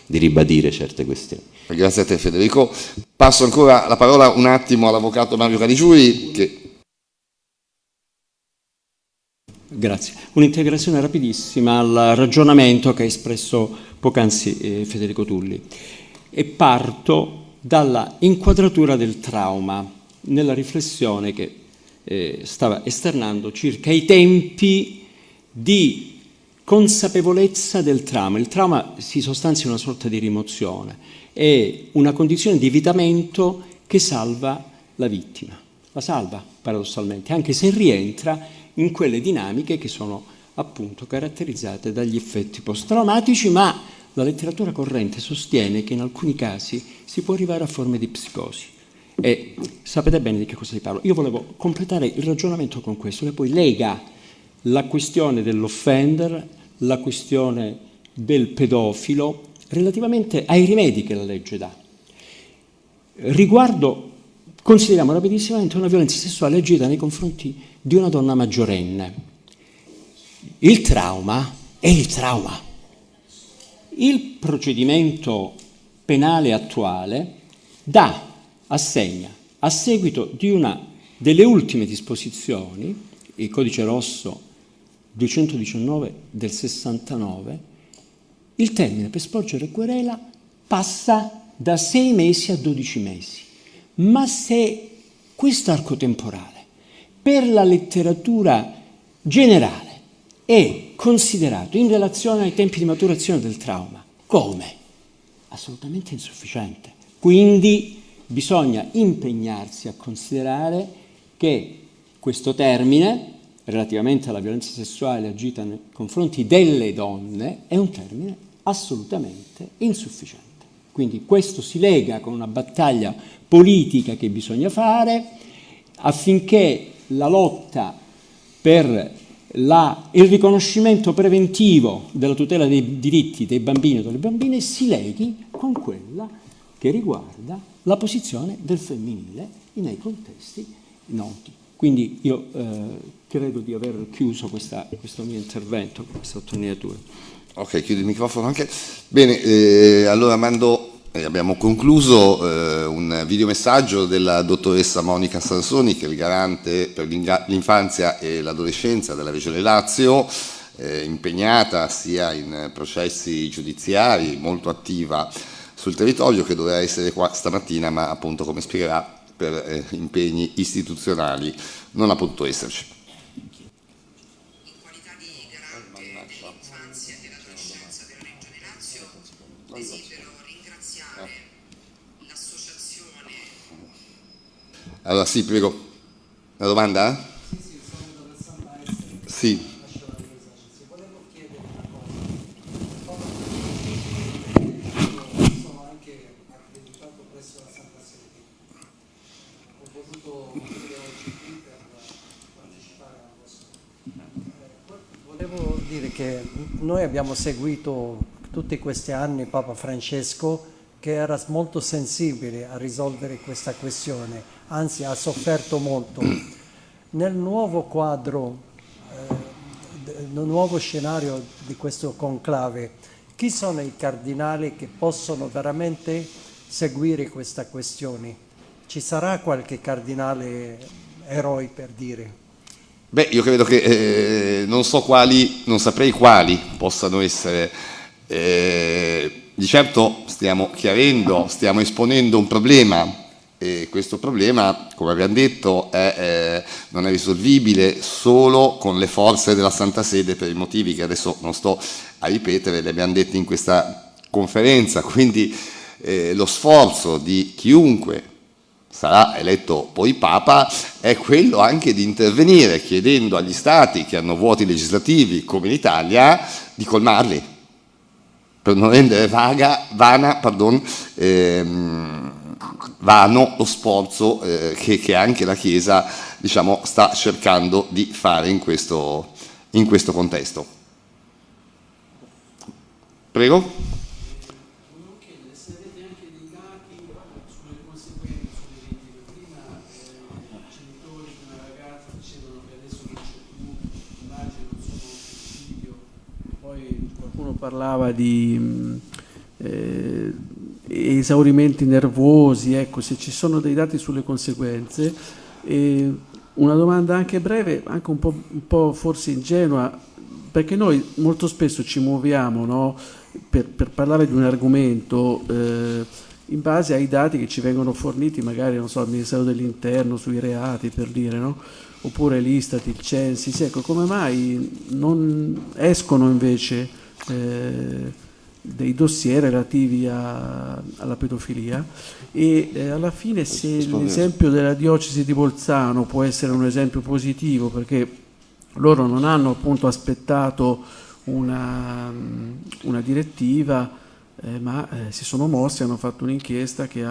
ribadire certe questioni. Grazie a te, Federico. Passo ancora la parola un attimo all'avvocato Mario Caligiuri, che... Grazie. Un'integrazione rapidissima al ragionamento che ha espresso poc'anzi Federico Tulli, e parto dalla inquadratura del trauma nella riflessione che stava esternando circa i tempi di consapevolezza del trauma. Il trauma si sostanzia in una sorta di rimozione, è una condizione di evitamento che salva la vittima, la salva paradossalmente, anche se rientra in quelle dinamiche che sono appunto caratterizzate dagli effetti post-traumatici, ma la letteratura corrente sostiene che in alcuni casi si può arrivare a forme di psicosi. E sapete bene di che cosa vi parlo. Io volevo completare il ragionamento con questo, che poi lega la questione dell'offender, la questione del pedofilo, relativamente ai rimedi che la legge dà. Consideriamo rapidissimamente una violenza sessuale agita nei confronti di una donna maggiorenne. Il trauma è il trauma. Il procedimento penale attuale assegna, a seguito di una delle ultime disposizioni, il Codice Rosso 219 del 69, il termine per sporgere querela passa da 6 mesi a 12 mesi. Ma se questo arco temporale per la letteratura generale è considerato in relazione ai tempi di maturazione del trauma come assolutamente insufficiente, quindi bisogna impegnarsi a considerare che questo termine, relativamente alla violenza sessuale agita nei confronti delle donne, è un termine assolutamente insufficiente. Quindi questo si lega con una battaglia politica che bisogna fare affinché la lotta per il riconoscimento preventivo della tutela dei diritti dei bambini e delle bambine si leghi con quella che riguarda la posizione del femminile nei contesti noti. Quindi io credo di aver chiuso questo mio intervento con questa sottolineatura. Ok, chiudi il microfono anche. Bene, allora abbiamo concluso un videomessaggio della dottoressa Monica Sansoni, che è il garante per l'infanzia e l'adolescenza della Regione Lazio, impegnata sia in processi giudiziari, molto attiva sul territorio, che doveva essere qua stamattina, ma appunto, come spiegherà, per impegni istituzionali non ha potuto esserci. Allora sì, prego. Una domanda? Sì. Volevo dire che noi abbiamo seguito tutti questi anni Papa Francesco, che era molto sensibile a risolvere questa questione, anzi ha sofferto molto. Nel nuovo quadro, nel nuovo scenario di questo conclave, chi sono i cardinali che possono veramente seguire questa questione? Ci sarà qualche cardinale eroe, per dire? Beh, io credo che non saprei quali possano essere. Di certo stiamo esponendo un problema, e questo problema, come abbiamo detto, non è risolvibile solo con le forze della Santa Sede, per i motivi che adesso non sto a ripetere, li abbiamo detti in questa conferenza. Quindi lo sforzo di chiunque sarà eletto poi Papa è quello anche di intervenire, chiedendo agli Stati che hanno vuoti legislativi, come l'Italia, di colmarli, per non rendere vano lo sforzo che anche la Chiesa, diciamo, sta cercando di fare in questo contesto. Prego. Parlava di esaurimenti nervosi, ecco, se ci sono dei dati sulle conseguenze. Una domanda anche breve, anche un po' forse ingenua, perché noi molto spesso ci muoviamo, no, per parlare di un argomento in base ai dati che ci vengono forniti, magari, non so, al Ministero dell'Interno sui reati, per dire, no? Oppure l'Istat, il Censis. Ecco, come mai non escono invece dei dossier relativi alla pedofilia? E alla fine, se l'esempio della diocesi di Bolzano può essere un esempio positivo, perché loro non hanno appunto aspettato una direttiva, ma si sono mossi, hanno fatto un'inchiesta che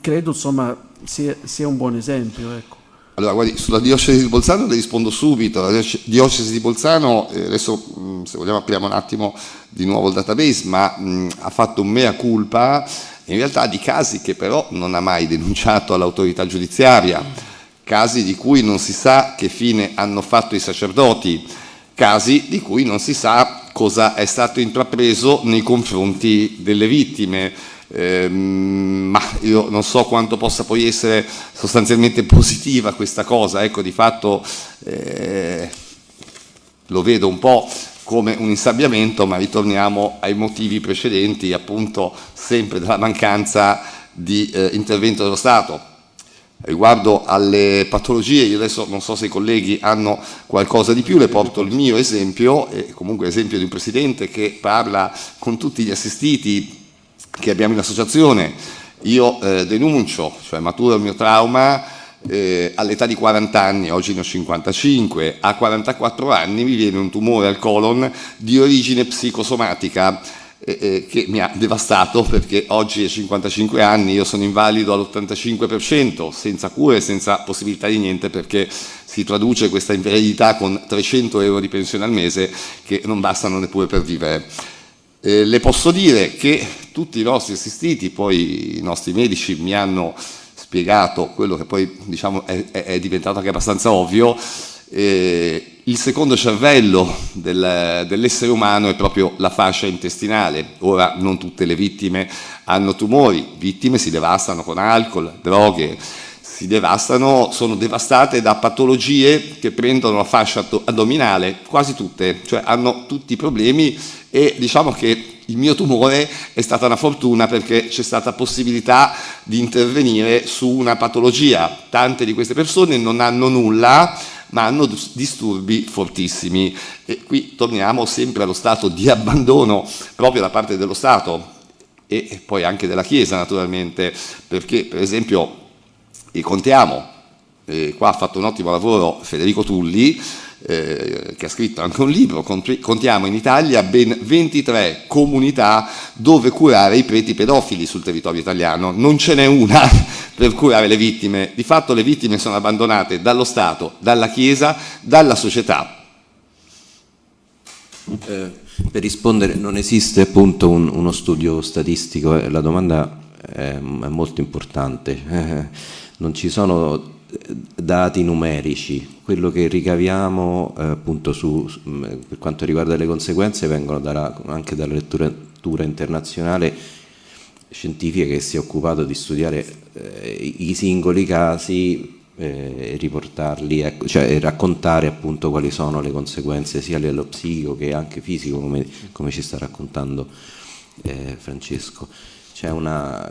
credo, insomma, sia un buon esempio, ecco. Allora, guardi, sulla diocesi di Bolzano le rispondo subito. La diocesi di Bolzano, adesso se vogliamo apriamo un attimo di nuovo il database, ma ha fatto un mea culpa in realtà di casi che però non ha mai denunciato all'autorità giudiziaria, casi di cui non si sa che fine hanno fatto i sacerdoti, casi di cui non si sa cosa è stato intrapreso nei confronti delle vittime. Ma io non so quanto possa poi essere sostanzialmente positiva questa cosa, ecco, di fatto lo vedo un po' come un insabbiamento, ma ritorniamo ai motivi precedenti, appunto sempre della mancanza di intervento dello Stato. Riguardo alle patologie, io adesso non so se i colleghi hanno qualcosa di più, le porto il mio esempio, e comunque l'esempio di un presidente che parla con tutti gli assistiti che abbiamo in associazione. Io denuncio, cioè maturo il mio trauma all'età di 40 anni, oggi ne ho 55, a 44 anni mi viene un tumore al colon di origine psicosomatica che mi ha devastato, perché oggi a 55 anni io sono invalido all'85%, senza cure, senza possibilità di niente, perché si traduce questa invalidità con 300 euro di pensione al mese che non bastano neppure per vivere. Le posso dire che tutti i nostri assistiti, poi i nostri medici mi hanno spiegato quello che poi, diciamo, è diventato anche abbastanza ovvio. Il secondo cervello dell'essere umano è proprio la fascia intestinale. Ora non tutte le vittime hanno tumori, vittime si devastano con alcol, droghe, sono devastate da patologie che prendono la fascia addominale, quasi tutte, cioè hanno tutti i problemi, e diciamo che il mio tumore è stata una fortuna perché c'è stata possibilità di intervenire su una patologia. Tante di queste persone non hanno nulla, ma hanno disturbi fortissimi, e qui torniamo sempre allo stato di abbandono proprio da parte dello Stato. e poi anche della Chiesa naturalmente, perché per esempio contiamo, qua ha fatto un ottimo lavoro Federico Tulli, che ha scritto anche un libro, contiamo in Italia ben 23 comunità dove curare i preti pedofili sul territorio italiano, non ce n'è una per curare le vittime, di fatto le vittime sono abbandonate dallo Stato, dalla Chiesa, dalla società. Per rispondere, non esiste appunto uno studio statistico, la domanda è molto importante, non ci sono dati numerici, quello che ricaviamo appunto per quanto riguarda le conseguenze vengono anche dalla lettura internazionale scientifica che si è occupato di studiare i singoli casi e riportarli, ecco, cioè raccontare appunto quali sono le conseguenze sia dello psico che anche fisico, come ci sta raccontando Francesco. C'è una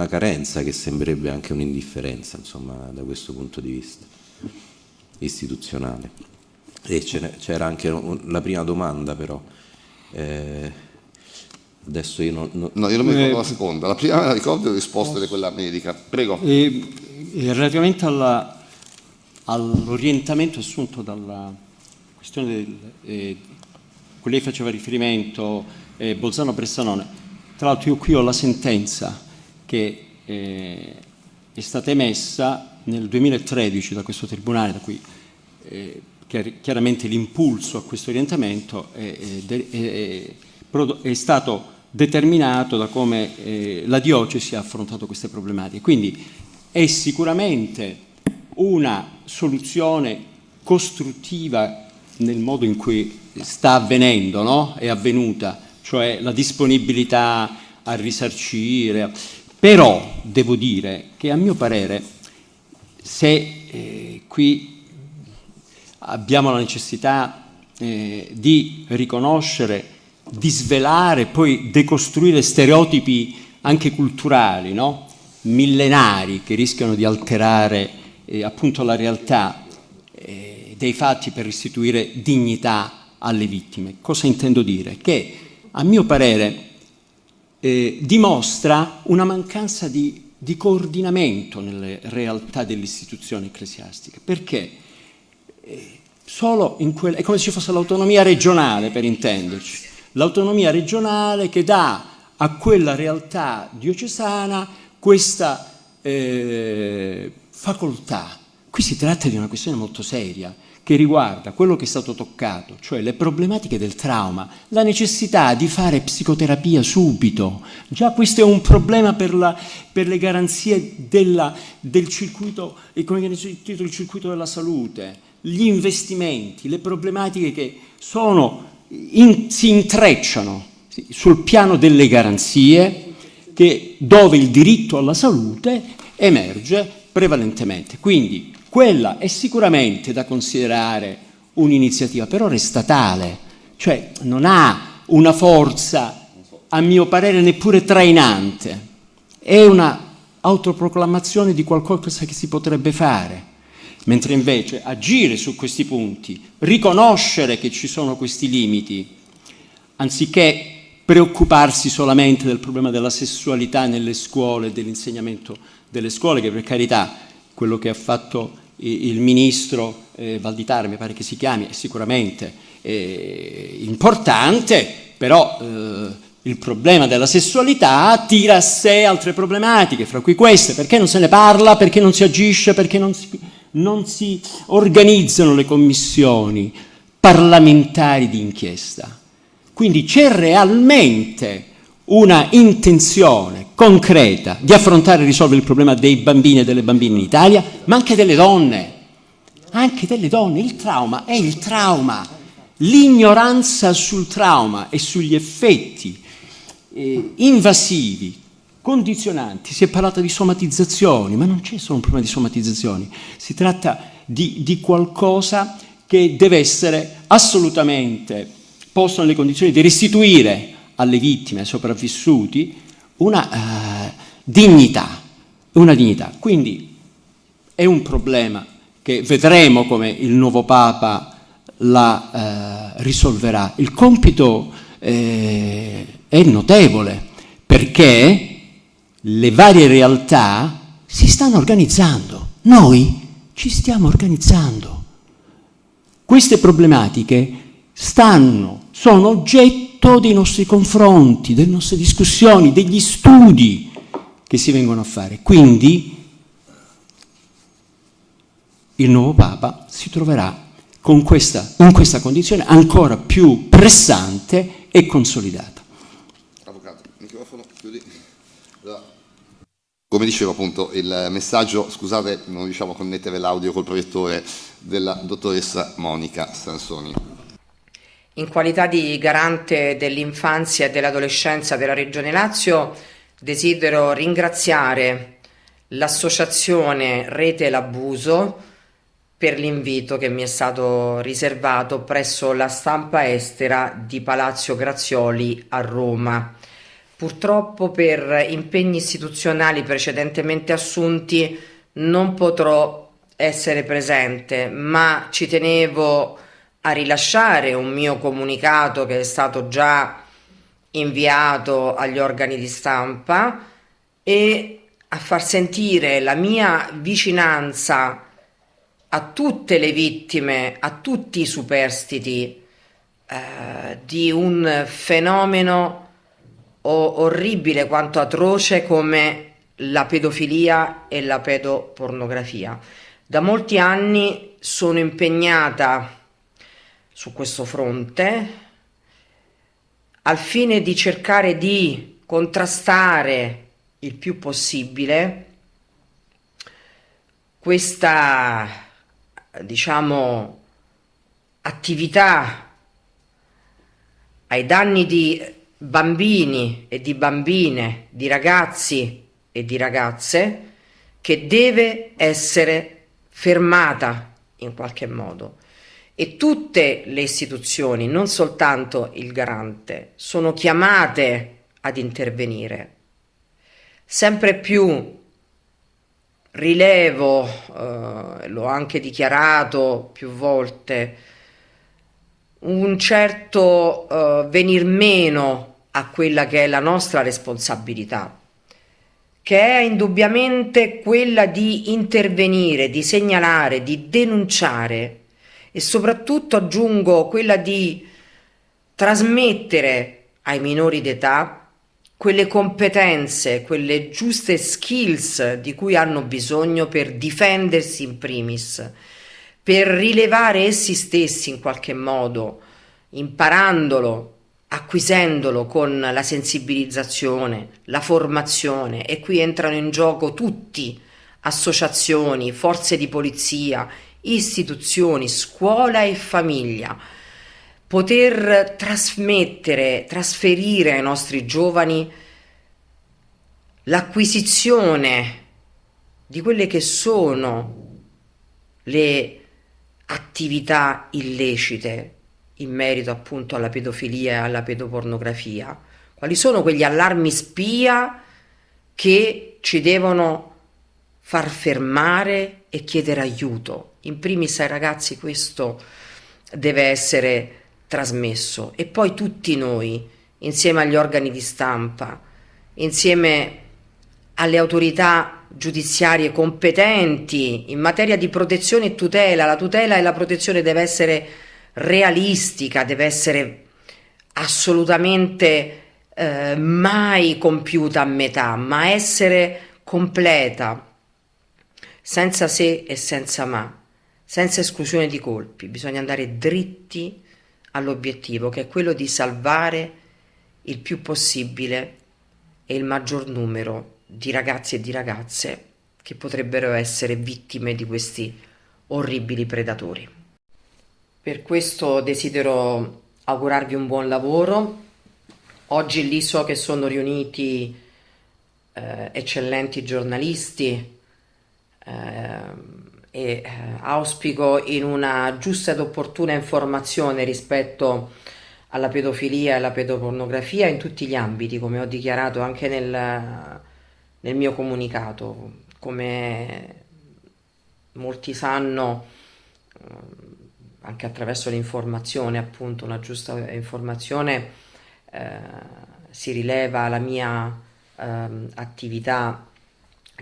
carenza che sembrerebbe anche un'indifferenza, insomma, da questo punto di vista istituzionale. E c'era anche la prima domanda, però adesso io non mi ricordo la seconda, la prima me la ricordo, ho risposto di quella medica. Prego. Relativamente all'orientamento assunto dalla questione cui lei faceva riferimento, Bolzano-Bressanone. Tra l'altro io qui ho la sentenza che è stata emessa nel 2013 da questo tribunale, da cui chiaramente l'impulso a questo orientamento è stato determinato da come la diocesi ha affrontato queste problematiche. Quindi è sicuramente una soluzione costruttiva nel modo in cui sta avvenendo, no? È avvenuta, cioè la disponibilità a risarcire. Però devo dire che a mio parere, se qui abbiamo la necessità di riconoscere, di svelare, poi decostruire stereotipi anche culturali, no? Millenari, che rischiano di alterare appunto la realtà dei fatti per restituire dignità alle vittime. Cosa intendo dire? Che a mio parere dimostra una mancanza di coordinamento nelle realtà delle istituzioni ecclesiastiche, perché solo in è come se ci fosse l'autonomia regionale, per intenderci, l'autonomia regionale che dà a quella realtà diocesana questa facoltà. Qui si tratta di una questione molto seria che riguarda quello che è stato toccato, cioè le problematiche del trauma, la necessità di fare psicoterapia subito. Già questo è un problema per le garanzie del circuito, come viene definito il circuito della salute, gli investimenti, le problematiche che si intrecciano sul piano delle garanzie, dove il diritto alla salute emerge prevalentemente. Quindi quella è sicuramente da considerare un'iniziativa, però è statale, cioè non ha una forza, a mio parere, neppure trainante. È una autoproclamazione di qualcosa che si potrebbe fare, mentre invece agire su questi punti, riconoscere che ci sono questi limiti, anziché preoccuparsi solamente del problema della sessualità nelle scuole, dell'insegnamento delle scuole, che per carità quello che ha fatto il ministro Valditara, mi pare che si chiami, è sicuramente importante, però il problema della sessualità attira a sé altre problematiche, fra cui queste: perché non se ne parla, perché non si agisce, perché non si organizzano le commissioni parlamentari di inchiesta. Quindi c'è realmente una intenzione concreta di affrontare e risolvere il problema dei bambini e delle bambine in Italia, ma anche delle donne. Anche delle donne. Il trauma è il trauma. L'ignoranza sul trauma e sugli effetti invasivi, condizionanti. Si è parlato di somatizzazioni, ma non c'è solo un problema di somatizzazioni. Si tratta di qualcosa che deve essere assolutamente posto nelle condizioni di restituire alle vittime, ai sopravvissuti, una dignità. Quindi è un problema che vedremo come il nuovo Papa la risolverà. Il compito è notevole, perché le varie realtà si stanno organizzando, noi ci stiamo organizzando. Queste problematiche sono oggetto dei nostri confronti, delle nostre discussioni, degli studi che si vengono a fare. Quindi il nuovo Papa si troverà in questa condizione ancora più pressante e consolidata. Avvocato, microfono, chiudi. Come dicevo appunto, il messaggio, scusate, non riusciamo a connettere l'audio col proiettore, della dottoressa Monica Sansoni. In qualità di garante dell'infanzia e dell'adolescenza della Regione Lazio, desidero ringraziare l'associazione Rete l'Abuso per l'invito che mi è stato riservato presso la stampa estera di Palazzo Grazioli a Roma. Purtroppo per impegni istituzionali precedentemente assunti non potrò essere presente, ma ci tenevo a rilasciare un mio comunicato che è stato già inviato agli organi di stampa e a far sentire la mia vicinanza a tutte le vittime, a tutti i superstiti di un fenomeno orribile quanto atroce come la pedofilia e la pedopornografia. Da molti anni sono impegnata su questo fronte al fine di cercare di contrastare il più possibile questa, attività ai danni di bambini e di bambine, di ragazzi e di ragazze, che deve essere fermata in qualche modo. E tutte le istituzioni, non soltanto il Garante, sono chiamate ad intervenire. Sempre più rilevo, l'ho anche dichiarato più volte, un certo venir meno a quella che è la nostra responsabilità, che è indubbiamente quella di intervenire, di segnalare, di denunciare e soprattutto, aggiungo, quella di trasmettere ai minori d'età quelle competenze, quelle giuste skills di cui hanno bisogno per difendersi in primis, per rilevare essi stessi in qualche modo, imparandolo, acquisendolo con la sensibilizzazione, la formazione, e qui entrano in gioco tutti, associazioni, forze di polizia, istituzioni, scuola e famiglia, poter trasferire ai nostri giovani l'acquisizione di quelle che sono le attività illecite in merito appunto alla pedofilia e alla pedopornografia. Quali sono quegli allarmi spia che ci devono far fermare e chiedere aiuto? In primis ai ragazzi questo deve essere trasmesso, e poi tutti noi, insieme agli organi di stampa, insieme alle autorità giudiziarie competenti in materia di protezione e tutela. La tutela e la protezione deve essere realistica, deve essere assolutamente mai compiuta a metà, ma essere completa, senza se e senza ma, senza esclusione di colpi. Bisogna andare dritti all'obiettivo, che è quello di salvare il più possibile e il maggior numero di ragazzi e di ragazze che potrebbero essere vittime di questi orribili predatori. Per questo desidero augurarvi un buon lavoro. Oggi lì so che sono riuniti eccellenti giornalisti e auspico in una giusta ed opportuna informazione rispetto alla pedofilia e alla pedopornografia in tutti gli ambiti, come ho dichiarato anche nel mio comunicato. Come molti sanno, anche attraverso l'informazione, appunto, una giusta informazione si rileva la mia attività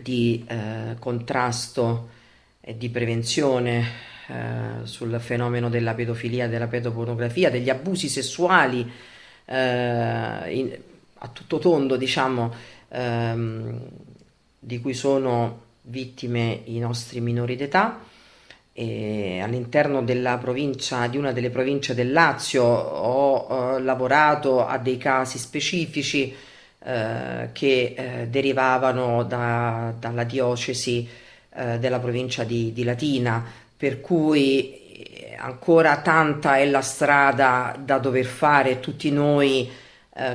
di contrasto e di prevenzione sul fenomeno della pedofilia, della pedopornografia, degli abusi sessuali a tutto tondo, diciamo, di cui sono vittime i nostri minori d'età. E all'interno della provincia, di una delle province del Lazio, ho lavorato a dei casi specifici che derivavano dalla diocesi della provincia di Latina, per cui ancora tanta è la strada da dover fare, tutti noi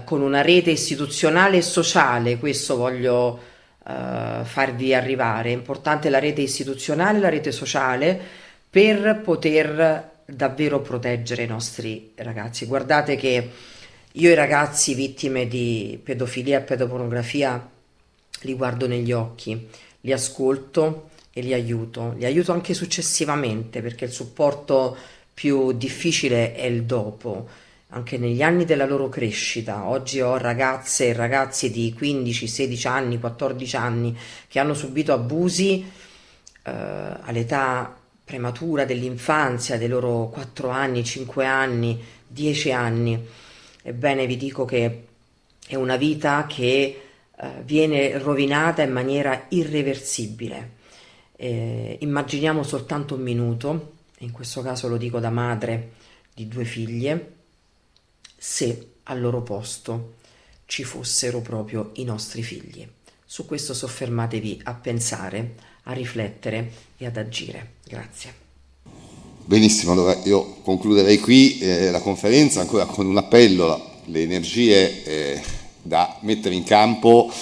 con una rete istituzionale e sociale, questo voglio farvi arrivare. È importante la rete istituzionale e la rete sociale per poter davvero proteggere i nostri ragazzi. Guardate che io i ragazzi vittime di pedofilia e pedopornografia li guardo negli occhi, li ascolto e li aiuto anche successivamente, perché il supporto più difficile è il dopo, anche negli anni della loro crescita. Oggi ho ragazze e ragazzi di 15, 16 anni, 14 anni che hanno subito abusi all'età prematura dell'infanzia, dei loro 4 anni, 5 anni, 10 anni. Ebbene, vi dico che è una vita che viene rovinata in maniera irreversibile. Immaginiamo soltanto un minuto, e in questo caso lo dico da madre di 2 figlie, se al loro posto ci fossero proprio i nostri figli. Su questo soffermatevi a pensare, a riflettere e ad agire. Grazie. Benissimo, allora io concluderei qui la conferenza ancora con un appello. Le energie da mettere in campo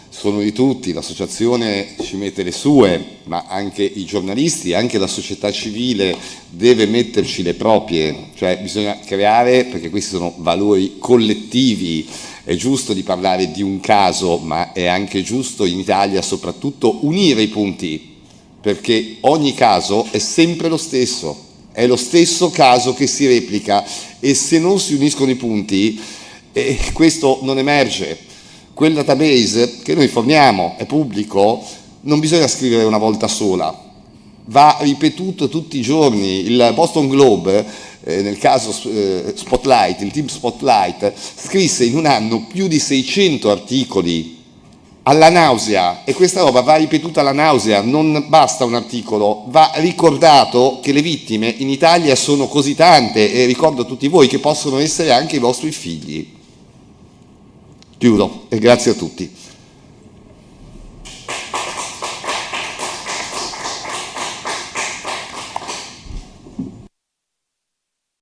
sono di tutti, l'associazione ci mette le sue, ma anche i giornalisti, anche la società civile deve metterci le proprie, cioè bisogna creare, perché questi sono valori collettivi. È giusto di parlare di un caso, ma è anche giusto in Italia soprattutto unire i punti, perché ogni caso è sempre lo stesso, è lo stesso caso che si replica, e se non si uniscono i punti questo non emerge. Quel database che noi forniamo è pubblico, non bisogna scrivere una volta sola, va ripetuto tutti i giorni. Il Boston Globe, nel caso Spotlight, il team Spotlight, scrisse in un anno più di 600 articoli alla nausea, e questa roba va ripetuta alla nausea, non basta un articolo, va ricordato che le vittime in Italia sono così tante, e ricordo a tutti voi che possono essere anche i vostri figli. Chiudo e grazie a tutti.